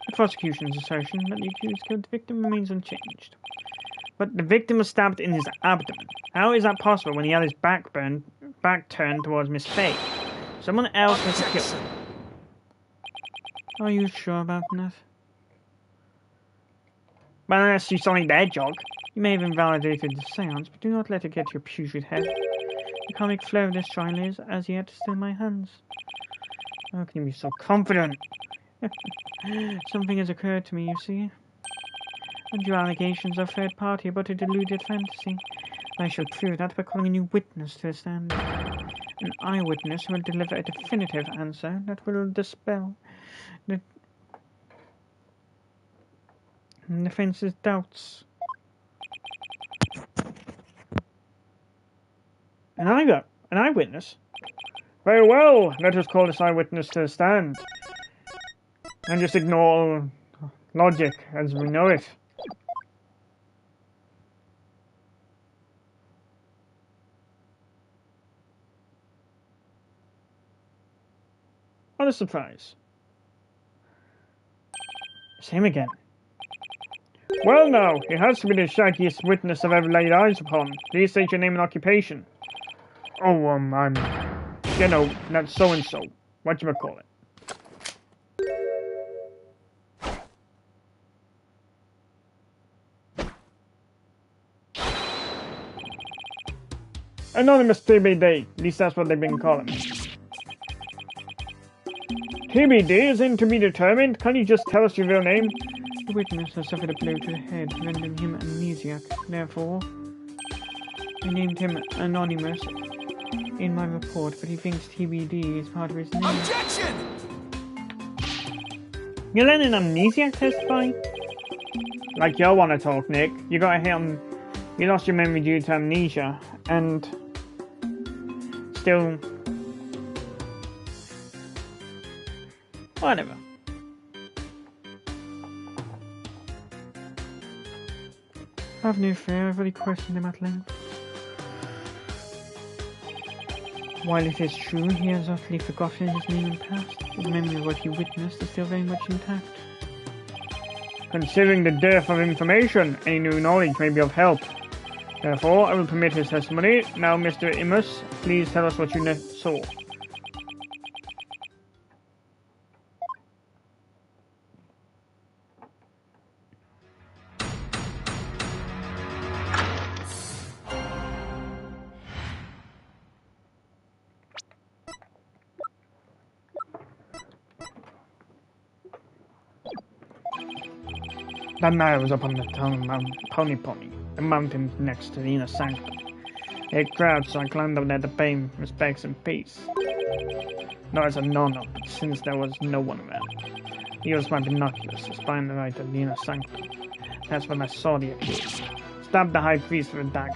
The prosecution's assertion that the accused killed the victim remains unchanged. But the victim was stabbed in his abdomen. How is that possible when he had his back turned towards Miss Faye? Someone else must have killed him. Are you sure about that? Well, unless you saw me there, Jog. You may have invalidated the seance, but do not let it get to your putrid head. The comic flow of this trial is, as yet, still in my hands. How can you be so confident? Something has occurred to me, you see. And your allegations are third party but a deluded fantasy. I shall prove that by calling a new witness to the stand. An eyewitness who will deliver a definitive answer that will dispel the defense's doubts. An eyewitness? Very well, let us call this eyewitness to the stand. And just ignore logic as we know it. What a surprise. Same again. Well now, it has to be the shaggiest witness I've ever laid eyes upon. Please state your name and occupation. Oh, I'm... You know, that's so-and-so. Whatchamacallit. Anonymous TBD. At least that's what they've been calling me. TBD is in to be determined. Can't you just tell us your real name? The witness has suffered a blow to the head, rendering him amnesiac. Therefore, I named him Anonymous in my report, but he thinks TBD is part of his name. Objection! You let an amnesiac testify? Like you want to talk, Nick. You got hit on... You lost your memory due to amnesia, and... Still... Whatever. Have no fear, I've already questioned him at length. While it is true he has utterly forgotten his name and past, his memory of what he witnessed is still very much intact. Considering the dearth of information, any new knowledge may be of help. Therefore, I will permit his testimony. Now, Mr. Imus, please tell us what you saw. That night I was up on the town of Mount Pony, the mountain next to the inner sanctum. It crowded, so I climbed up there to pay respects and peace. No, as a no-no, but since there was no one around, I used my binoculars to spy on the right of the inner sanctum. That's when I saw the accused. Stabbed the high priest with a dagger.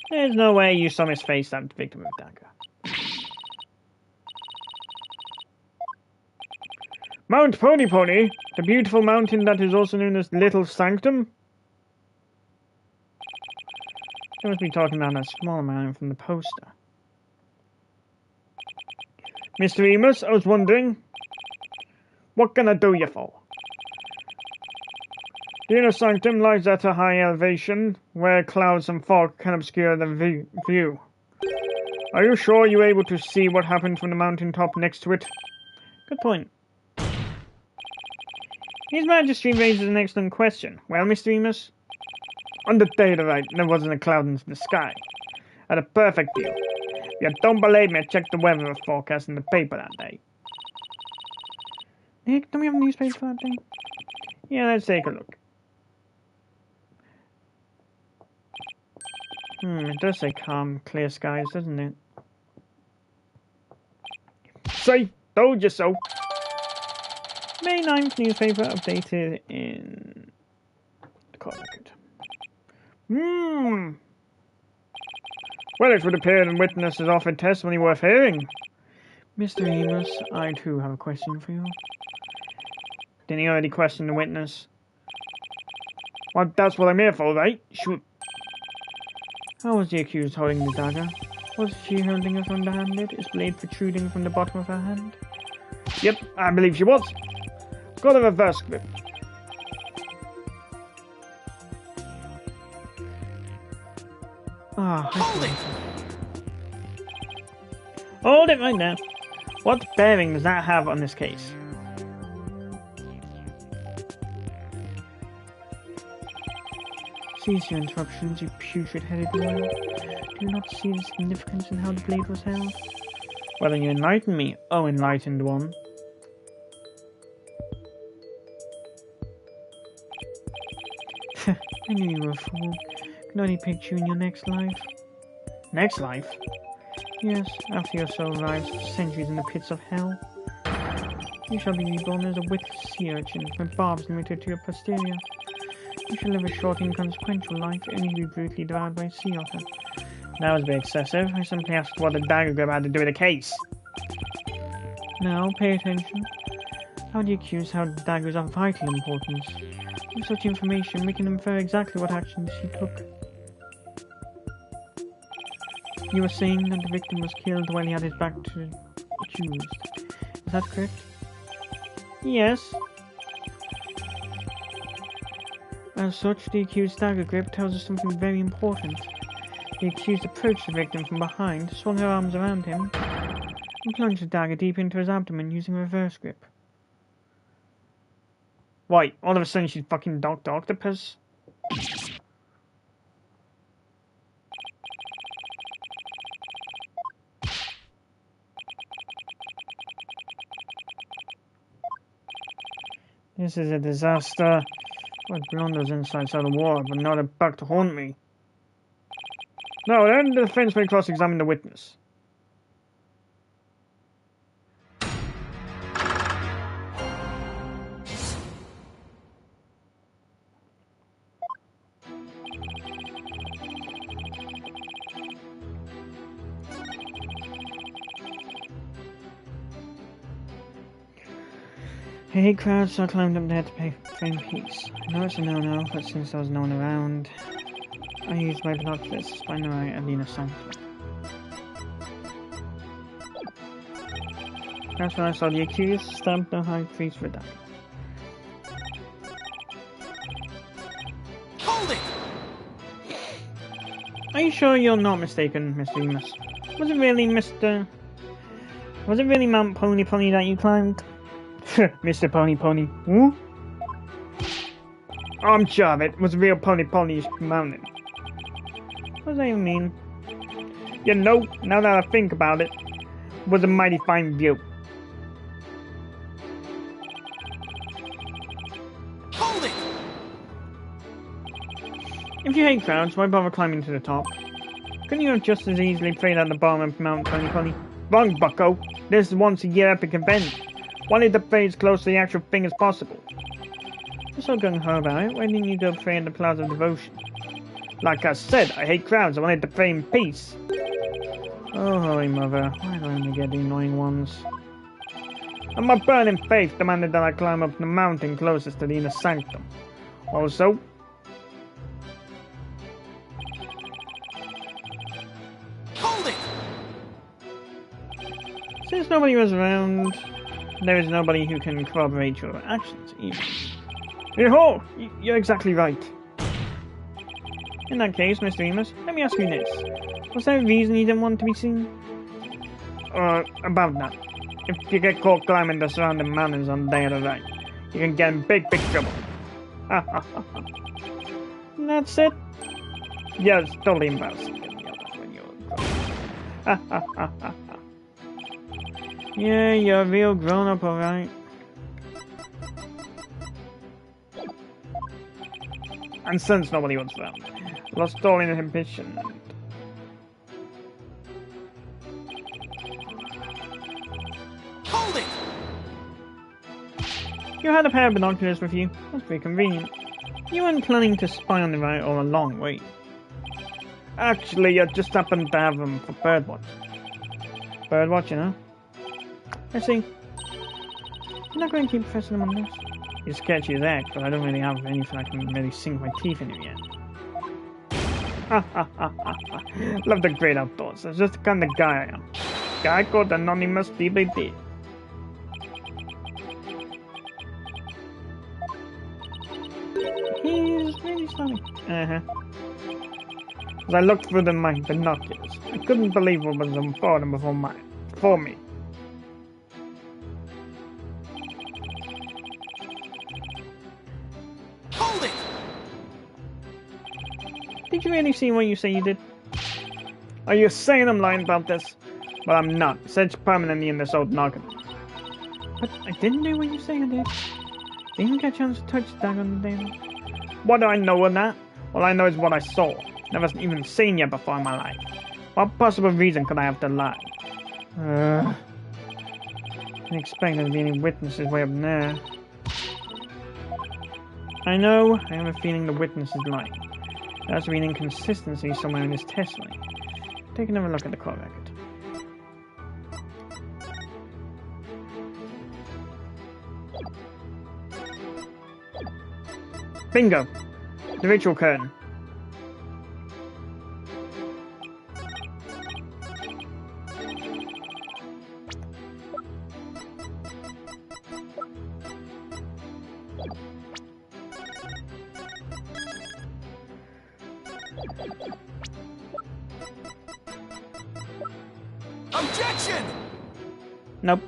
There's no way you saw his face stab the victim with a dagger. Mount Pony, the beautiful mountain that is also known as Little Sanctum? They must be talking about that small man from the poster. Mr. Emus, I was wondering, what can I do you for? The inner sanctum lies at a high elevation, where clouds and fog can obscure the view. Are you sure you were able to see what happened from the mountain top next to it? Good point. His Majesty raises an excellent question. Well, Mr. Emus? On the day there wasn't a cloud in the sky. I had a perfect view. If you don't believe me, check the weather forecast in the paper that day. Nick, don't we have a newspaper for that day? Yeah, let's take a look. It does say calm, clear skies, doesn't it? Say, told you so. May 9th newspaper updated in the court record. Well, it would appear the witness has offered testimony worth hearing. Mr. Emus, I too have a question for you. Didn't you already question the witness? Well, that's what I'm here for, right? Shoot. How was the accused holding the dagger? Was she holding it underhanded? Is blade protruding from the bottom of her hand? Yep, I believe she was. Got a reverse grip. Hold it! Hold it right now. What bearing does that have on this case? Cease your interruptions, you putrid-headed lawyer. Do you not see the significance in how the blade was held? Well, then you enlighten me, oh enlightened one. I knew you were a fool. Could only picture you in your next life. Next life? Yes, after your soul arrives for centuries in the pits of hell. You shall be reborn as a witless sea urchin, with barbs limited to your posterior. You shall live a short, inconsequential life, only to be brutally devoured by a sea otter. That was a bit excessive. I simply asked what the dagger grip had to do with the case. Now, pay attention. How the accused held the dagger is of vital importance. With such information, we can infer exactly what actions she took. You were saying that the victim was killed while he had his back to the accused. Is that correct? Yes. As such, the accused's dagger grip tells us something very important. The accused approached the victim from behind, swung her arms around him, and plunged the dagger deep into his abdomen using a reverse grip. Why, all of a sudden she's fucking Dr. Octopus? This is a disaster. What blunders insights out of war, but not a bug to haunt me. Now then, the defense may cross-examine the witness. Hey crowd, so I climbed up there to pay peace. I know it's a no-no, but since there was no one around, I used my binoculars to spy the right at the inner sanctum. That's when I saw the accused stab the high priest with that. Are you sure you're not mistaken, Mr. Remus? Was it really Was it really Mount Pony Pony that you climbed? Mr. Pony Pony. Who? I'm sure it was real Pony Pony Mountain. What does that even mean? You know, now that I think about it, it was a mighty fine view. Hold it! If you hate crowds, why bother climbing to the top? Couldn't you have just as easily played at the bottom of Mount Pony Pony? Wrong, bucko. This is once a year epic event. Wanted to play as close to the actual thing as possible. You're so gung-ho about it. Why didn't you go pray at the Plaza of Devotion? Like I said, I hate crowds. I wanted to pray in peace. Oh, Holy Mother. Why do I only get the annoying ones? And my burning faith demanded that I climb up the mountain closest to the inner sanctum. Also, Hold it! since nobody was around, there is nobody who can corroborate your actions, either. Yo-ho! You're exactly right. In that case, Mr. Remus, let me ask you this. Was there a reason you didn't want to be seen? About that. If you get caught climbing the surrounding mountains on the day of the ride, you can get in big trouble. Ha ha ha ha. That's it? Yeah, it's totally embarrassing. When you're ha ha ha ha ha. Yeah, you're a real grown-up, alright. And since nobody was around, lost all inhibition. Hold it! You had a pair of binoculars with you. That's very convenient. You weren't planning to spy on the right all along, were you? Actually, I just happened to have them for birdwatch. Birdwatch, you know? I see. I'm not going to keep pressing them on this. It's sketchy as heck, but I don't really have anything I can really sink my teeth into yet. Ha ha ha ha ha. Love the great outdoors. That's just the kind of guy I am. Guy called Anonymous DBD. He's really funny. As I looked through my binoculars, I couldn't believe what was unfolding before me. Hold it! Did you really see what you say you did? Are you saying I'm lying about this? Well, I'm not. It's etched permanently in this old noggin. But I didn't do what you say I did. Didn't get a chance to touch the dagger on the day. What do I know of that? All I know is what I saw. Never even seen you before in my life. What possible reason could I have to lie? I didn't expect there to be any witnesses way up there. I know, I have a feeling the witness is lying. There has to be an inconsistency somewhere in his testimony. Take another look at the court record. Bingo! The ritual curtain. Objection! Nope.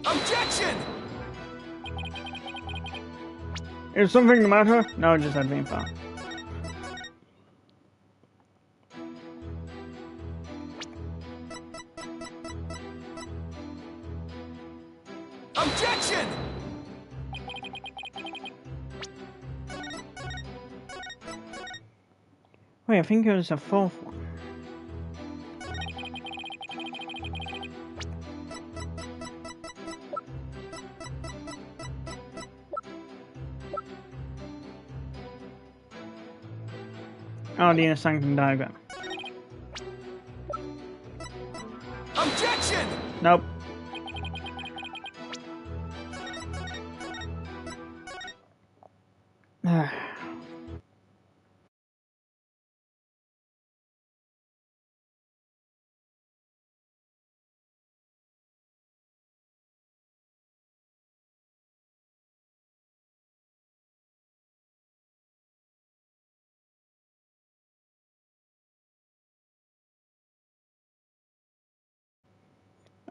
Objection! Is something the matter? No, just had me far. Objection! Wait, I think it was a fourth one. Oh, the inner sanctum diagram. Objection! Nope. Oh,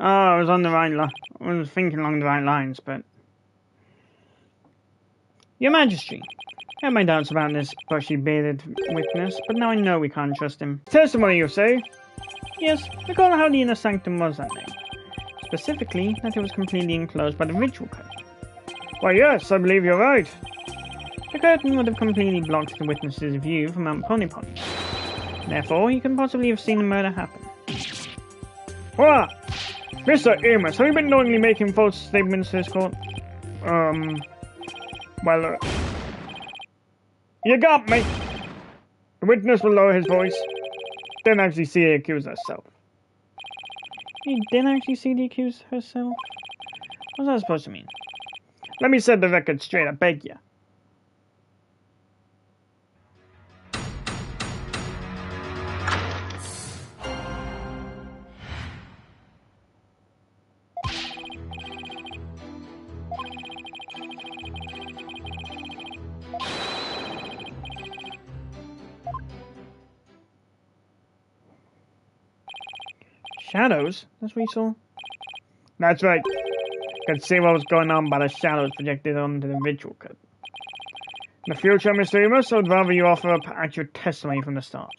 I was on the right line. I was thinking along the right lines, but... Your Majesty, I had my doubts about this bushy-bearded witness, but now I know we can't trust him. Testimony, you say? Yes, recall how the inner sanctum was that day. Specifically, that it was completely enclosed by the ritual curtain. Why, yes, I believe you're right. The curtain would have completely blocked the witness's view from Mount Poniponi. Therefore, he couldn't possibly have seen the murder happen. What? Mr. Amos, have you been knowingly making false statements to this court? Well, you got me! The witness will lower his voice. Didn't actually see the accused herself. You didn't actually see the accused herself? What's that supposed to mean? Let me set the record straight, I beg you. Shadows? That's what you saw? That's right. Could see what was going on by the shadows projected onto the ritual curtain. In the future, Mr. Amos, I'd rather you offer up actual testimony from the start.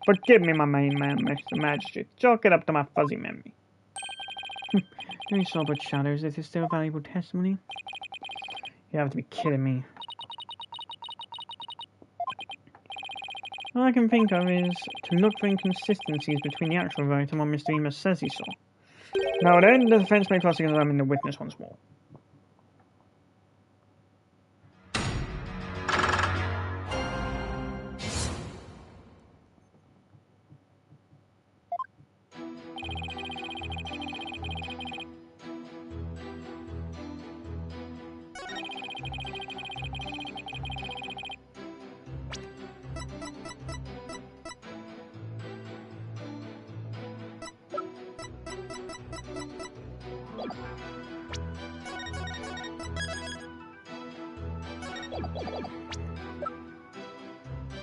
Forgive me, my main man, Mr. Magistrate. Chalk it up to my fuzzy memory. No, you saw about shadows. Is this still valuable testimony? You have to be kidding me. All I can think of is to look for inconsistencies between the actual vote and what Mr. Amos says he saw. Now then, the defense may cross-examine the witness once more.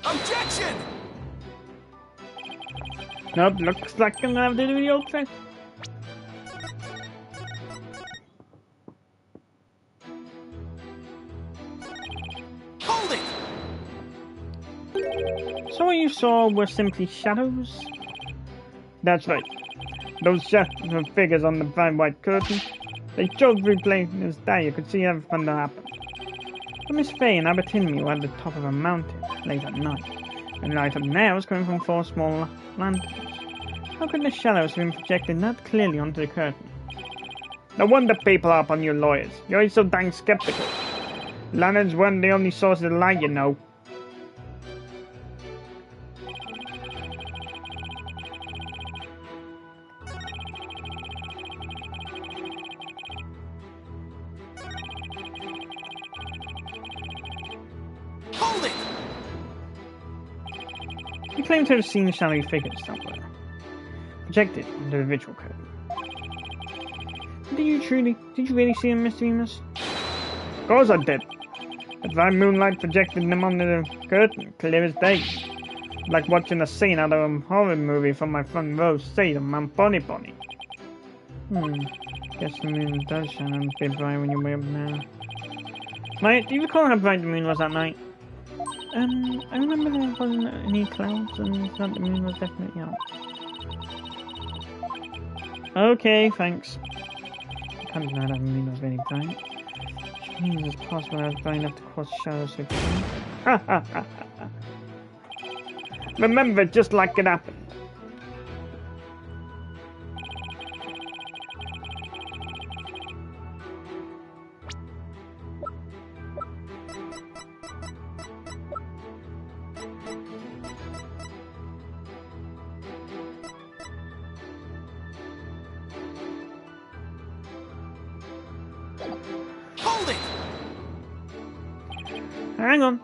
Objection! Nope, looks like I'm gonna have to do the old trick. Hold it! So what you saw were simply shadows? That's right. Those shadow figures on the fine white curtain. They showed very plain as day. You could see everything that happened. But Miss Fay and Abertinme were at the top of a mountain late at night, and light up there was coming from 4 small lanterns. How could the shadows have been projected that clearly onto the curtain? No wonder people are up on you lawyers. You're always so dang skeptical. Lanterns weren't the only source of light, you know. Hold it! You claim to have seen shadowy figures somewhere, projected into the ritual curtain. Did you really see them, Mr. Amos? Of course I did. The fine moonlight projected them onto the curtain, clear as day. Like watching a scene out of a horror movie from my front row seat on Mount Poniponi. Guess the moon does shine a bit bright when you're way up now. Mate, do you recall how bright the moon was that night? I remember there wasn't any clouds and that the moon was definitely out. Okay, thanks. I can't deny that the moon was very bright. Which means it's possible I was bright enough to cause shadows so clean. Ha ha ha ha. Remember, just like it happened. Hold it! Hang on.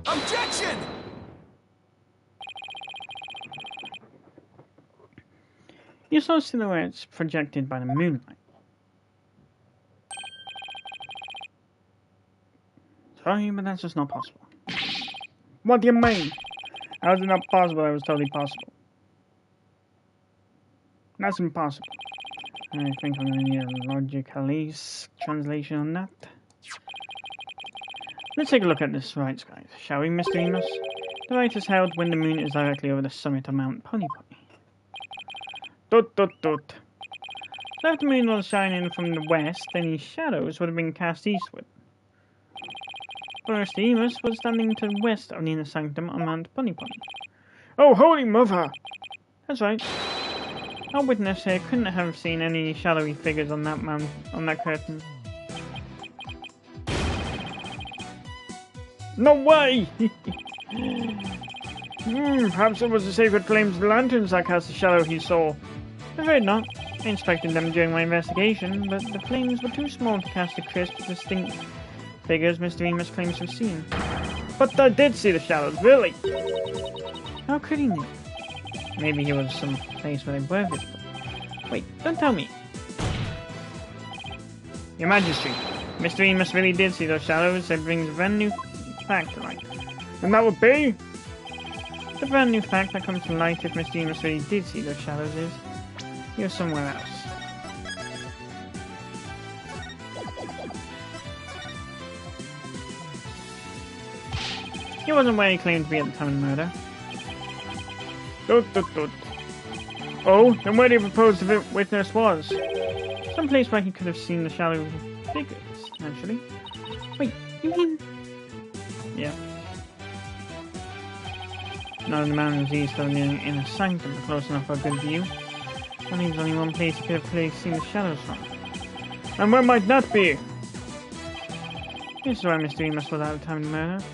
Objection! You saw silhouettes projected by the moonlight. Sorry, but that's just not possible. What do you mean? How is it not possible? That was totally possible. That's impossible. I think I'm going to need a logically translation on that. Let's take a look at this right, guys, shall we, Mr. Amos? The right is held when the moon is directly over the summit of Mount Ponypony. Toot toot toot. So if the moon was shining from the west, any shadows would have been cast eastward. First, Amos was standing to the west of the inner sanctum on Mount Ponypony. Oh, holy mother! That's right. Our witness here couldn't have seen any shadowy figures on that curtain. No way! Perhaps it was the sacred flames of the lanterns that cast the shadow he saw. I'm afraid not. I inspected them during my investigation, but the flames were too small to cast the crisp, distinct figures Mr. Amos claims to have seen. But I did see the shadows, really. How could he know? Maybe he was some place where they were visible. Wait, don't tell me. Your Majesty, Mr. Amos really did see those shadows. That brings a brand new fact to light. And that would be? The brand new fact that comes to light if Mr. Amos really did see those shadows is he was somewhere else. He wasn't where he claimed to be at the time of the murder. Doot, doot, doot. Oh, then where do you propose the witness was? Some place where he could have seen the shadow figures, naturally. Wait, you mean... Yeah. None of the mountains east of the inner sanctum are close enough for a good view. That leaves only one place he could have clearly seen the shadows from. And where might that be? This is where Mr. Amos was at the time of the murder.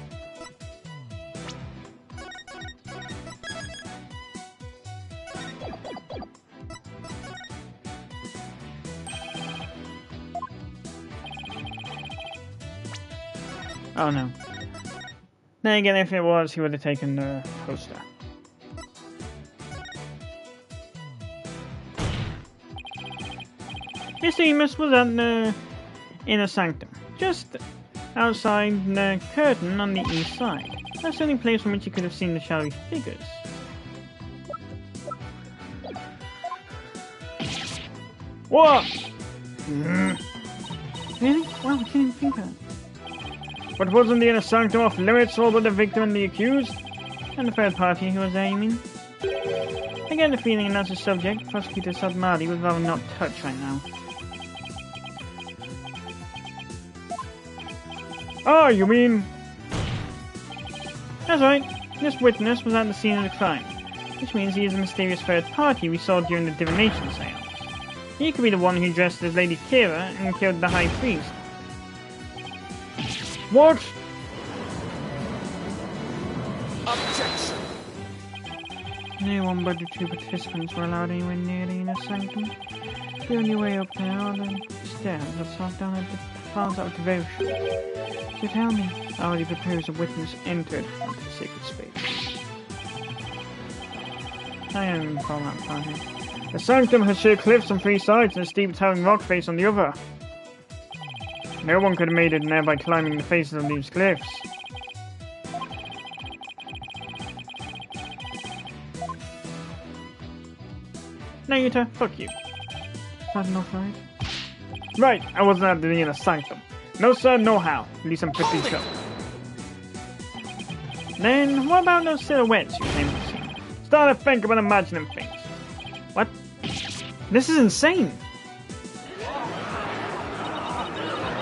Oh no. Then again, if it was, he would have taken the poster. Mr. Amos was at the inner sanctum, just outside the curtain on the east side. That's the only place from which you could have seen the shadowy figures. What? Really? Wow, I didn't think of that. But wasn't the inner sanctum off limits all but the victim and the accused? And the third party who was there, you mean? I get the feeling that's a subject Prosecutor Sadmadi would rather not touch right now. Ah, you mean... That's right. This witness was at the scene of the crime, which means he is the mysterious third party we saw during the divination seance. He could be the one who dressed as Lady Kira and killed the High Priest. What? Objection! No one but the two participants were allowed anywhere near the inner sanctum. The only way up there are the stairs that start down at the paths of devotion. So tell me, how would you propose a witness entered into the sacred space? I don't even call that party. The sanctum has sheer cliffs on three sides and a steep towering rock face on the other. No one could have made it in there by climbing the faces of these cliffs. Nayuta, fuck you. Is that enough, right? Right, I wasn't at the inner sanctum. No sir, no how. At least I'm pretty sure. Then, what about those silhouettes you claim to see? Start to think about imagining things. What? This is insane!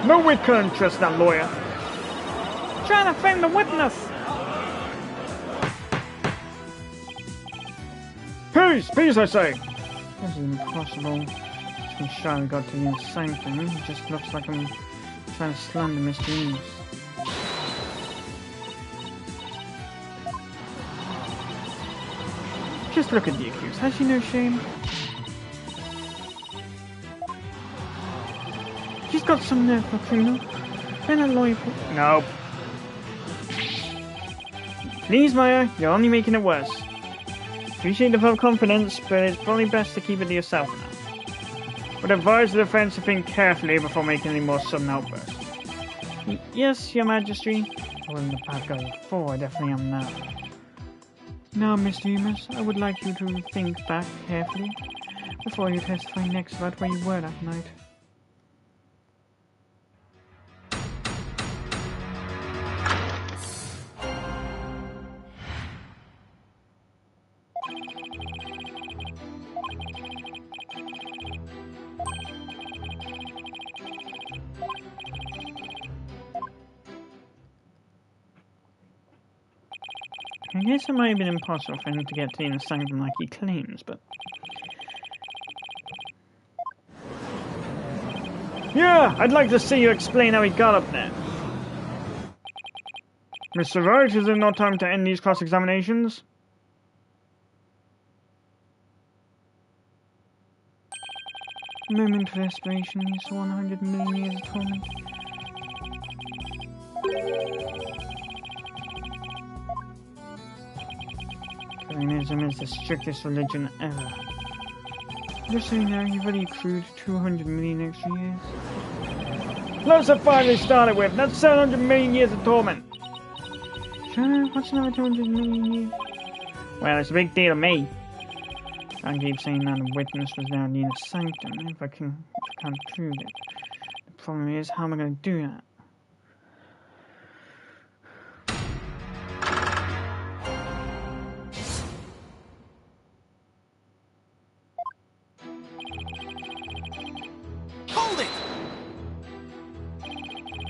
No, we couldn't trust that lawyer. Trying to find the witness! Peace! Peace, I say! This is impossible. I'm sure we got to the sanctum. It just looks like I'm trying to slander Mr. Eames. Just look at the accused. Has she no shame? She's got some nerve for a criminal. Then a lawyer. No. Please, Maya, you're only making it worse. Appreciate the full confidence, but it's probably best to keep it to yourself now. Would advise the defense to think carefully before making any more sudden outbursts. Yes, Your Majesty. I wasn't a bad guy before, I definitely am now. Now, Mr. Eames, I would like you to think back carefully before you testify next about where you were that night. I guess it might have been impossible for him to get to the inner sanctum like he claims, but... Yeah, I'd like to see you explain how he got up there. Mr. Wright, is there no time to end these cross-examinations? Moment of desperation, you saw 100 million years of torment. Communism is the strictest religion ever. You're saying now you've already accrued 200 million extra years? Plus the 5 they started with, that's 700 million years of torment! Sure, what's another 200 million years? Well, it's a big deal to me. I keep saying that a witness was there in the inner sanctum if I can't prove it. The problem is, how am I going to do that?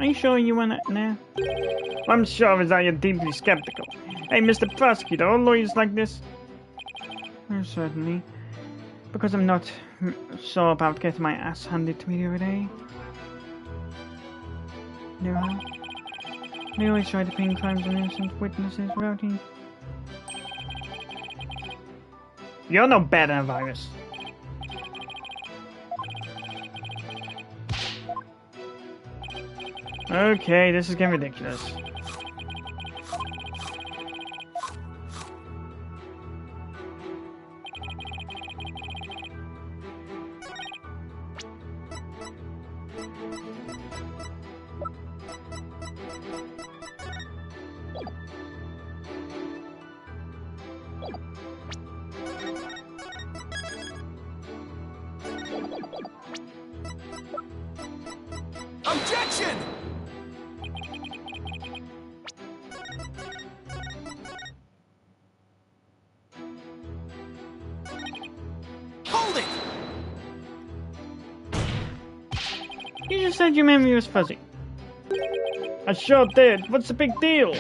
Are you sure you went there? I'm sure is that you're deeply skeptical. Hey, Mr. Prosecutor, are lawyers like this? Oh, certainly. Because I'm not so about getting my ass handed to me the other day. No how? They always try to pin crimes on innocent witnesses, Rowdy. You're no better than a virus. Okay, this is getting ridiculous. Objection! Hold it! You just said your memory was fuzzy. I sure did. What's the big deal?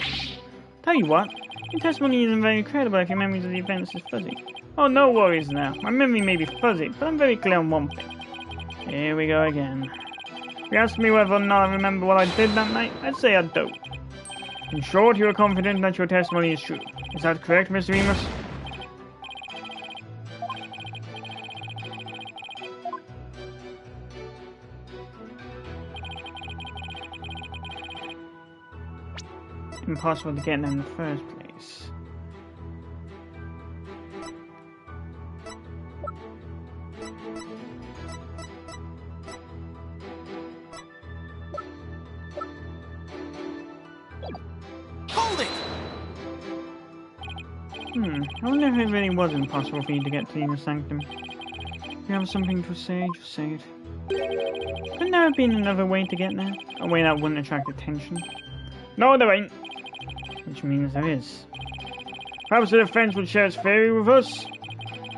Tell you what, your testimony isn't very credible if your memory of the events is fuzzy. Oh, no worries now. My memory may be fuzzy, but I'm very clear on one thing. Here we go again. If you ask me whether or not I remember what I did that night, I'd say I don't. In short, you are confident that your testimony is true. Is that correct, Mr. Eames? Impossible to get there in the first place. Hold it! I wonder if it really was impossible for you to get to the inner sanctum. you have something to say, just say it. Couldn't there have been another way to get there? A way that wouldn't attract attention? No, there ain't. Which means there is. Perhaps the defense would share its theory with us?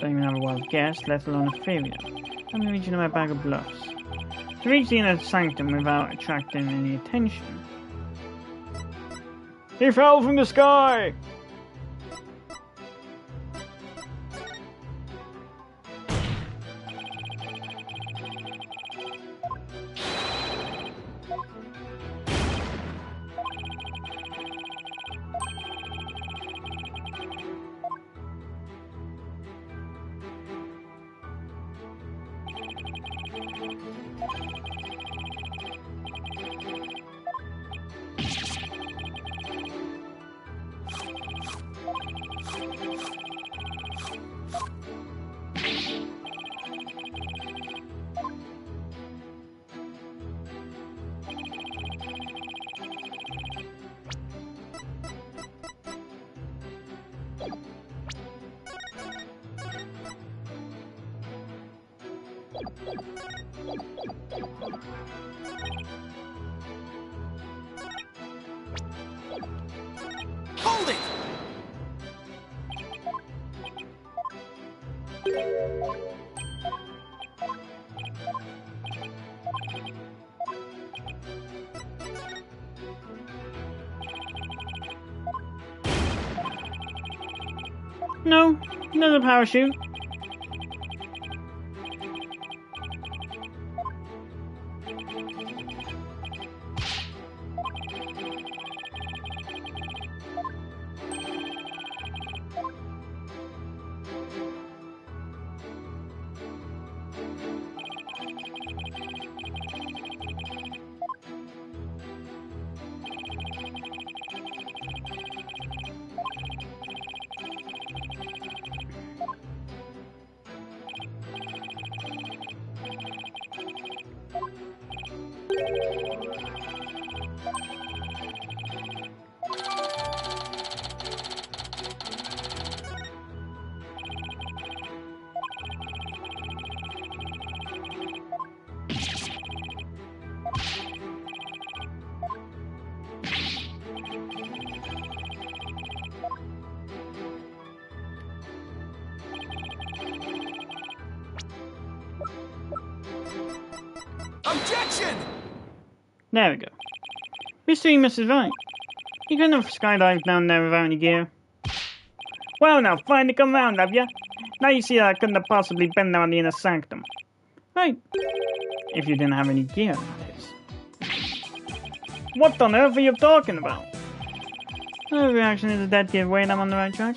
Don't even have a wild guess, let alone a theory. I'm reaching my bag of bluffs. To reach the inner sanctum without attracting any attention. He fell from the sky! Hold it! No, another parachute. Objection! There we go. Mr. Emus is right. You couldn't have skydived down there without any gear. Well now, finally come round, have ya? Now you see that I couldn't have possibly been down the inner sanctum. Right. If you didn't have any gear, that is. What on earth are you talking about? The reaction is a dead giveaway and I'm on the right track.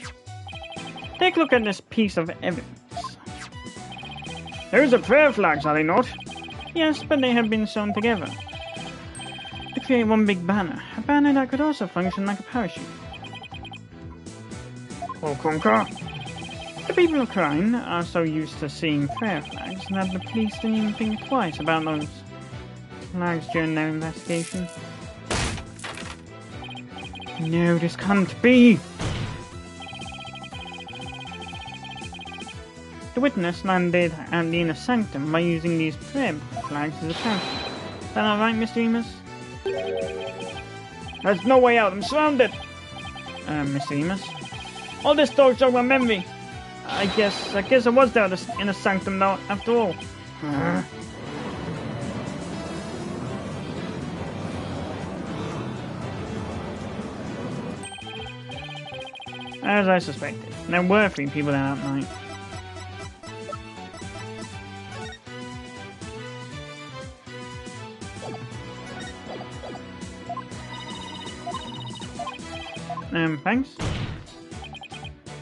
Take a look at this piece of evidence. Those are prayer flags, are they not? Yes, but they have been sewn together to create one big banner. A banner that could also function like a parachute. Oh, Conker. The people of Crine are so used to seeing prayer flags that the police didn't even think twice about those flags during their investigation. No, this can't be! The witness landed at the inner sanctum by using these prayer flags as a parachute. Is that not right, Mr. Emus? There's no way out, I'm surrounded! Mr. Emus? All this talk show my memory. I guess I was there in a sanctum now, after all. As I suspected, there were 3 people there that night. Thanks.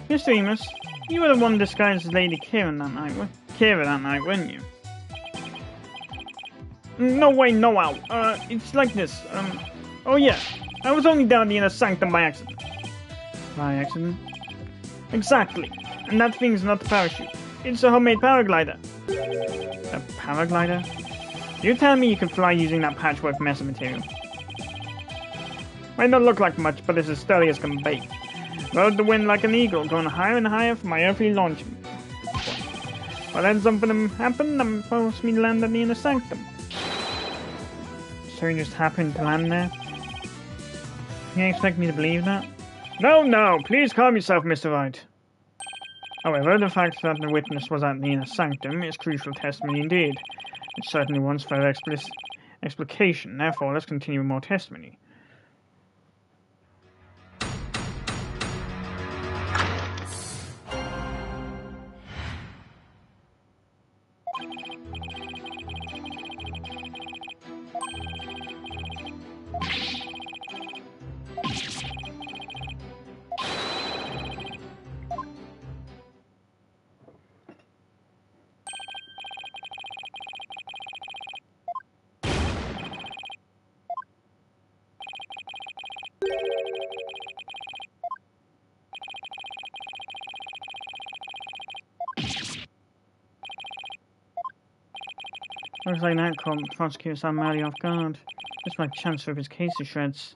Mr. Emus, you were the one disguised as Lady Kira that night, weren't you? No way, no how. It's like this. Oh yeah. I was only down the inner sanctum by accident. By accident? Exactly. And that thing's not a parachute. It's a homemade paraglider. A paraglider? You tell me you can fly using that patchwork mess of material. Might not look like much, but it's as sturdy as can be. Rode the wind like an eagle, going higher and higher for my earthly launching. Well, then something happened. I'm supposed to land at the Inner Sanctum. So you just happened to land there? You expect me to believe that? No, no, please calm yourself, Mr. Wright. However, the fact that the witness was at the Inner Sanctum is crucial testimony indeed. It certainly wants further explication. Therefore, let's continue with more testimony. Looks like that caught Prosecutor Sam Malley off guard. This might chance rip his case to shreds.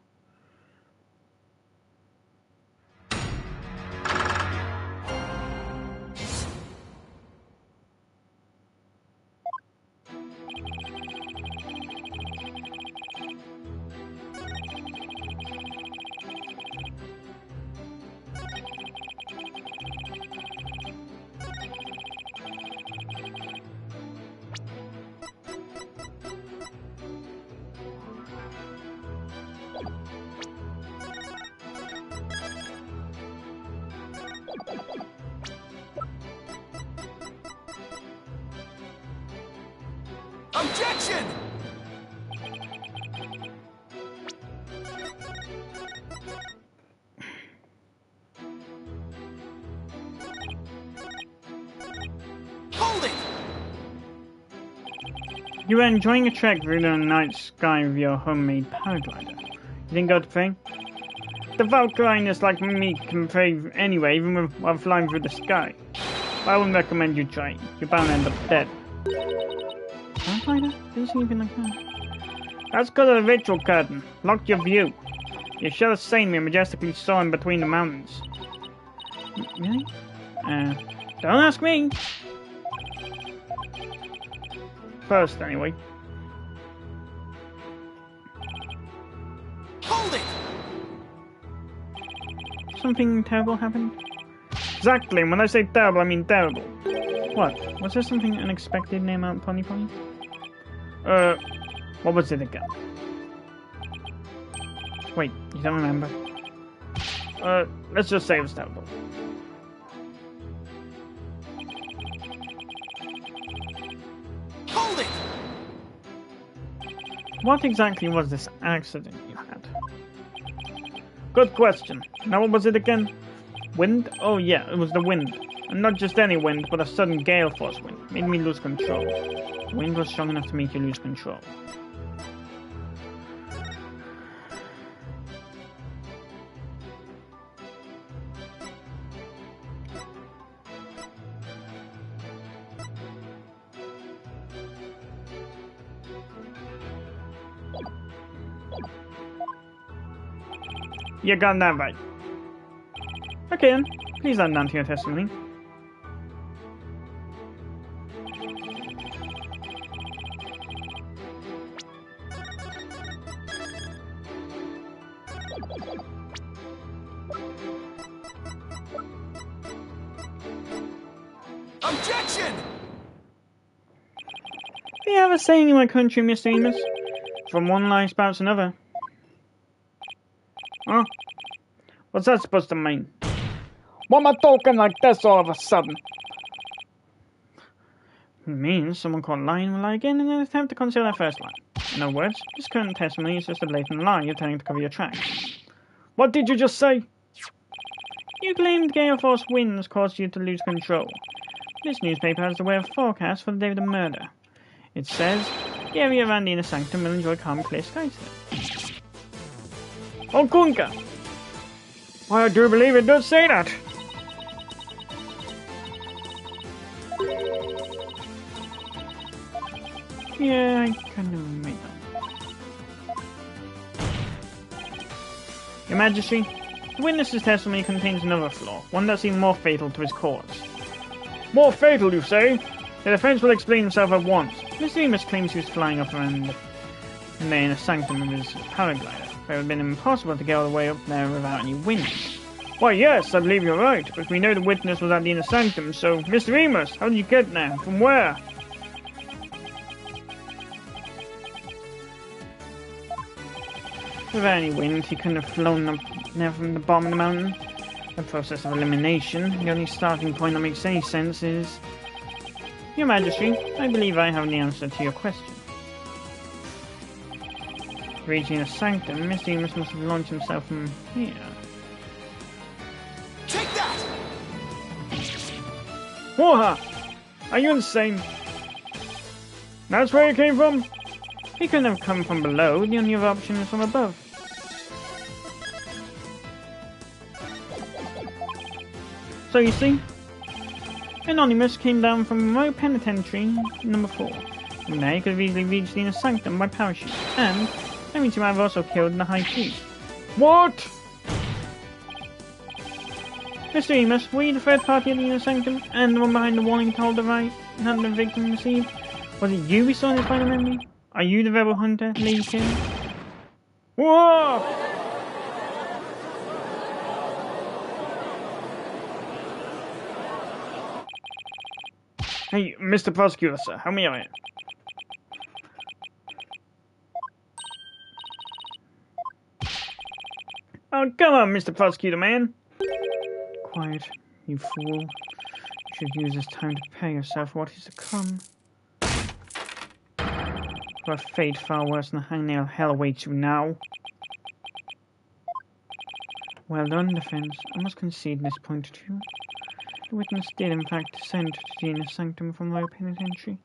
Objection! Hold it! You were enjoying a trek through the night sky with your homemade paraglider. You didn't go to pray? The Valkyrinus like me can pray anyway, even while flying through the sky. I wouldn't recommend you try. You're bound to end up dead. Paraglider? Didn't see anything like that. That's because of the ritual curtain. Blocked your view. You should have seen me majestically soaring between the mountains. Really? Don't ask me. First, anyway. Hold it! Something terrible happened? Exactly. When I say terrible, I mean terrible. What? Was there something unexpected near Mount Pony Pony? What was it again? Wait, you don't remember? Let's just say it was terrible. Hold it! What exactly was this accident you had? Good question. Now what was it again? Wind? Oh yeah, it was the wind. And not just any wind, but a sudden gale force wind. Made me lose control. The wind was strong enough to make you lose control. You got that right. Okay then, please add none to your testimony. Objection! We have a saying in my country, Mr. Amos. From one lie spouts another. Huh? What's that supposed to mean? Why am I talking like this all of a sudden? It means someone caught lying will lie again in an attempt to conceal their first lie. In other words, this current testimony is just a blatant lie you're telling to cover your tracks. What did you just say? You claimed gale force winds caused you to lose control. This newspaper has the weather forecast for the day of the murder. It says, the area around the Inner Sanctum will enjoy calm, clear skies today. Oh, Kunka! Why, I do believe it does say that! Yeah, I kind of made that. Your Majesty, the witness's testimony contains another flaw, one that seemed more fatal to his cause. More fatal, you say? The defense will explain himself at once. Mr. Remus claims he was flying up around the inner sanctum of his paraglider. It would have been impossible to get all the way up there without any wind. Why, yes, I believe you're right, but we know the witness was at the inner sanctum, so... Mr. Remus, how did you get there? From where? Without any wind, he couldn't have flown up there from the bottom of the mountain. The process of elimination, the only starting point that makes any sense is... Your Majesty, I believe I have the answer to your question. Reaching the sanctum, Mr. Remus must have launched himself from here. Take that! Whoa! Are you insane? That's where he came from? He couldn't have come from below, the only other option is from above. So you see, Anonymous came down from remote penitentiary number 4. From there he could have easily reached the inner sanctum by parachute, and that means he might have also killed the High Priest. What? Mr. Remus, were you the third party at the inner sanctum, and the one behind the warning told the right that the victim received? Was it you we saw in his final memory? Are you the rebel hunter, Lady Kira? Whoa! Hey, Mr. Prosecutor, sir, how may I? Oh, come on, Mr. Prosecutor, man. Quiet, you fool. You should use this time to prepare yourself for what is to come. For a fate far worse than hangnail hell awaits you now. Well done, defense. I must concede this point to you. The witness did, in fact, descend to the inner sanctum from the penitentiary.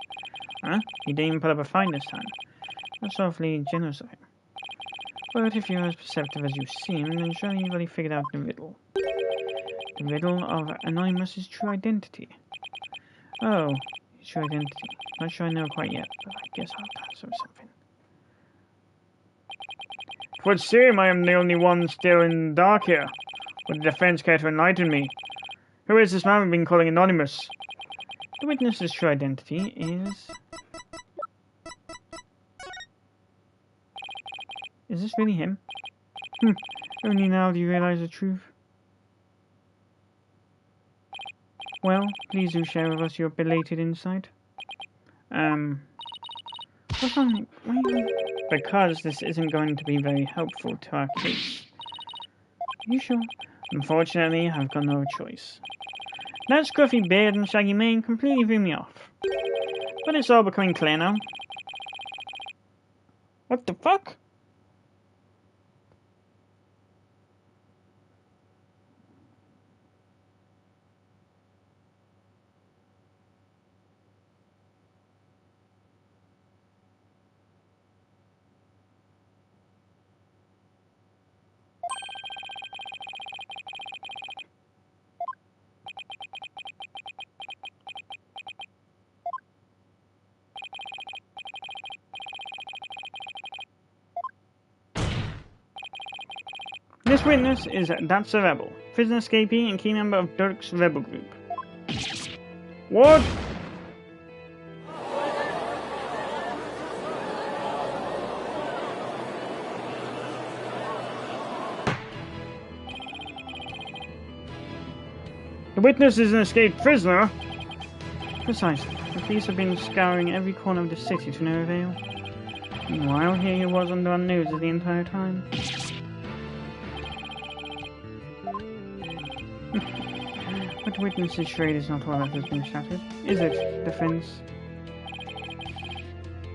Huh? He didn't even put up a fight this time. That's awfully generous of him. But if you're as perceptive as you seem, then surely you've already figured out the riddle. The riddle of Anonymous's true identity. Oh, his true identity. Not sure I know quite yet, but I guess I'll pass or something. It would seem I am the only one still in the dark here. Would the defense care to enlighten me? Who is this man we've been calling Anonymous? The witness's true identity is... Is this really him? Only now do you realize the truth. Well, please do share with us your belated insight. What's on... Because this isn't going to be very helpful to our case. Are you sure? Unfortunately, I've got no choice. That scruffy beard and shaggy mane completely threw me off. But it's all becoming clear now. What the fuck? This witness is That's a Rebel, prisoner escapee and key member of Dirk's rebel group. What? The witness is an escaped prisoner? Precisely. The police have been scouring every corner of the city to no avail. Meanwhile, here he was under our noses the entire time. But the witness's charade is not all that has been shattered, is it, defense?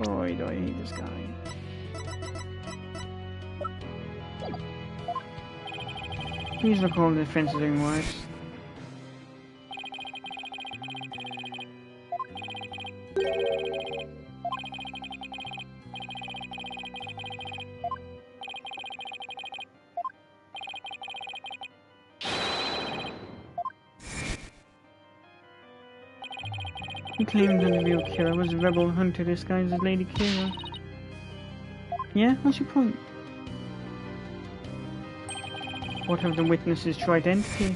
Boy, do I hate this guy. Please recall the defense's own words. He claimed that the real killer was a rebel hunter disguised as Lady Kira. Yeah? What's your point? What of the witness's true identity?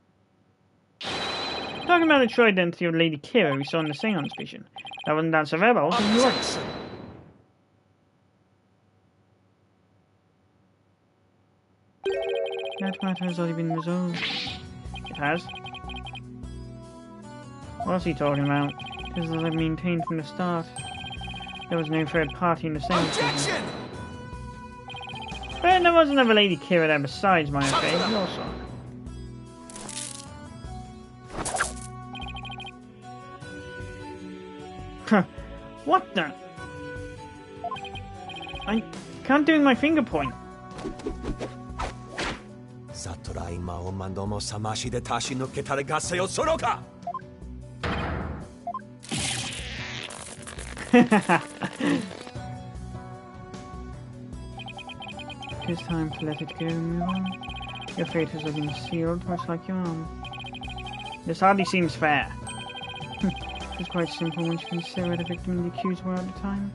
Talking about the true identity of Lady Kira we saw in the Seance vision. That wasn't that Severo, then you are. Objection! That matter has already been resolved. It has? What's he talking about? This is as I've maintained from the start. There was no third party in the Seance vision. Objection! But there was another Lady Kira there besides my affair, your son. What the? I can't do my finger point. サトラ今おまんどもさましで足し抜けたれ合戦をするか It's time to let it go, move on. Your fate has been sealed, much like your own. This hardly seems fair. It's quite simple once you consider where the victim and the accused were at the time.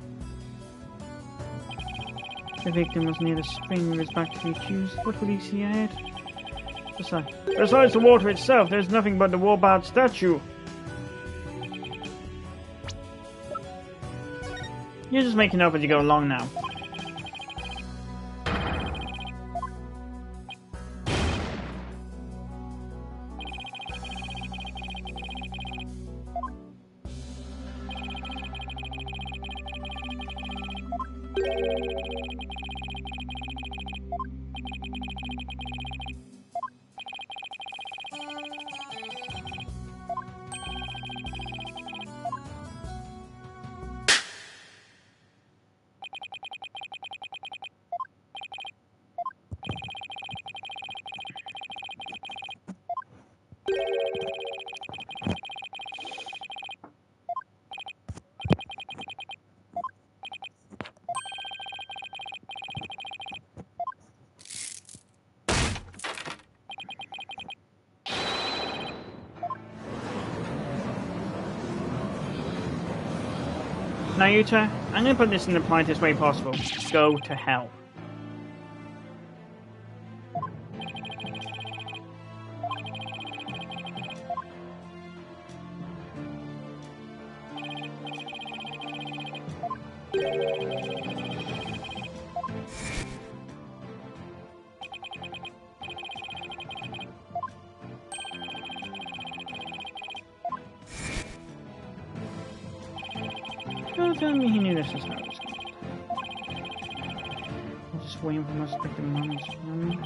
The victim was near the spring with his back to the accused. What would he see ahead? Besides the water itself, there's nothing but the Warbard statue. You're just making up as you go along now. Now, Yuta, I'm going to put this in the politest way possible. Go to hell. Don't tell me he knew this is how it was going to end. I'm just waiting for most expected moments, you know what I mean?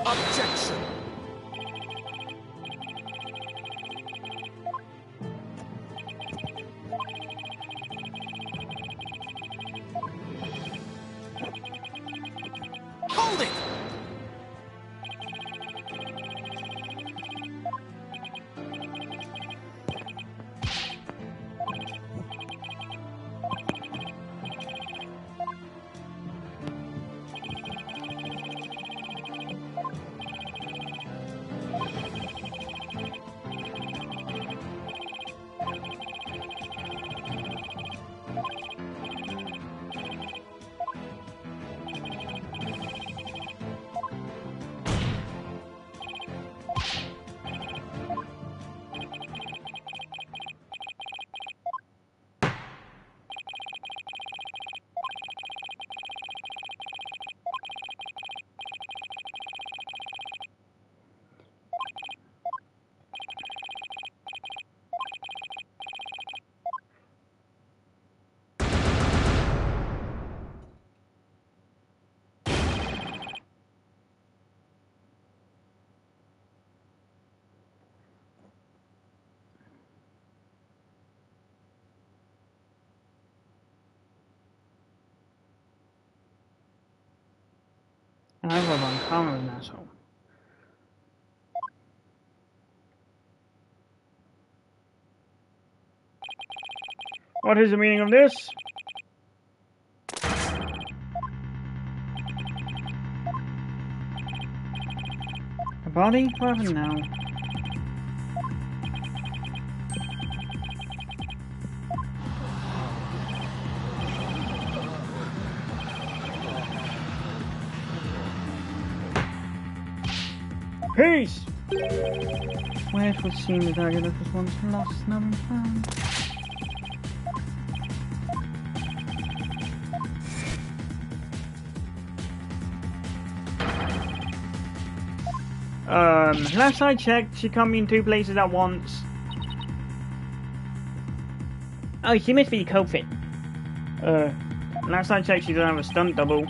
Objection! Hold it! And I live on common with an asshole. What is the meaning of this? A A body? Whatever now. Peace! Where it would seem the dagger that was once lost, now been found. Last I checked, she can't be in two places at once. Oh, she must be the culprit. Last I checked, she doesn't have a stunt double.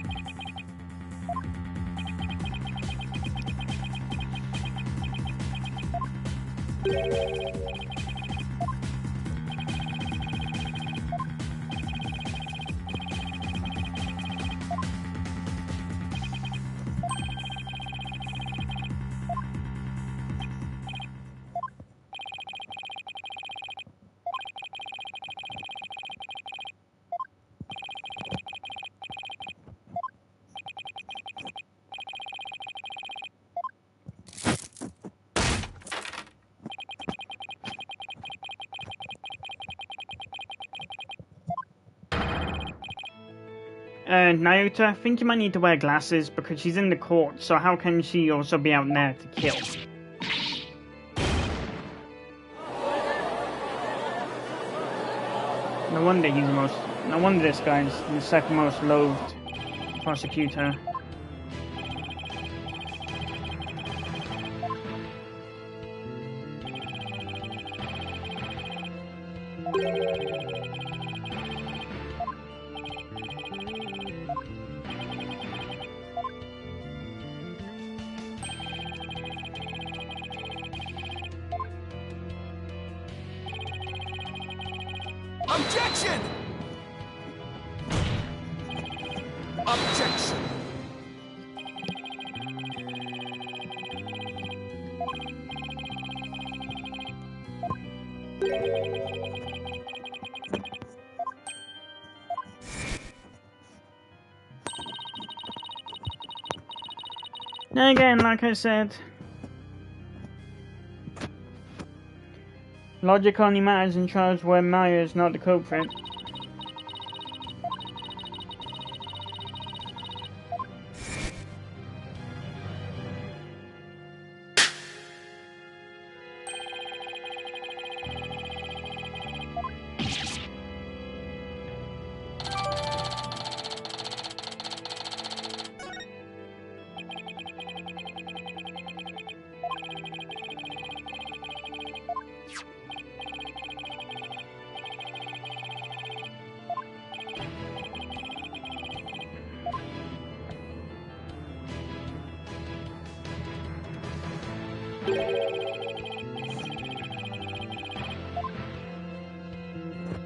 Naota, I think you might need to wear glasses because she's in the court, so how can she also be out there to kill? No wonder this guy's the second most loathed prosecutor. Objection! Objection! Again, like I said, logic only matters in trials where Maya is not the culprit.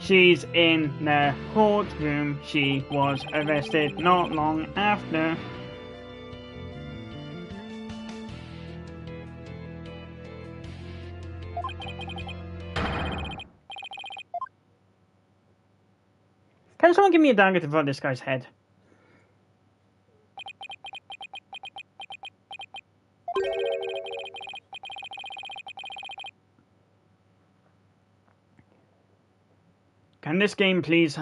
She's in the courtroom. She was arrested not long after. Can someone give me a dagger to throw this guy's head? Can this game please...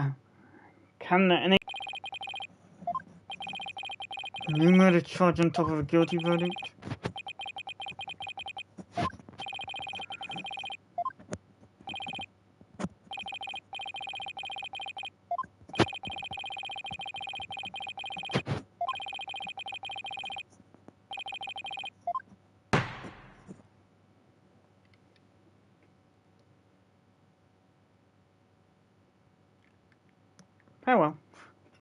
Can any... New murder charge on top of a guilty verdict? Oh well.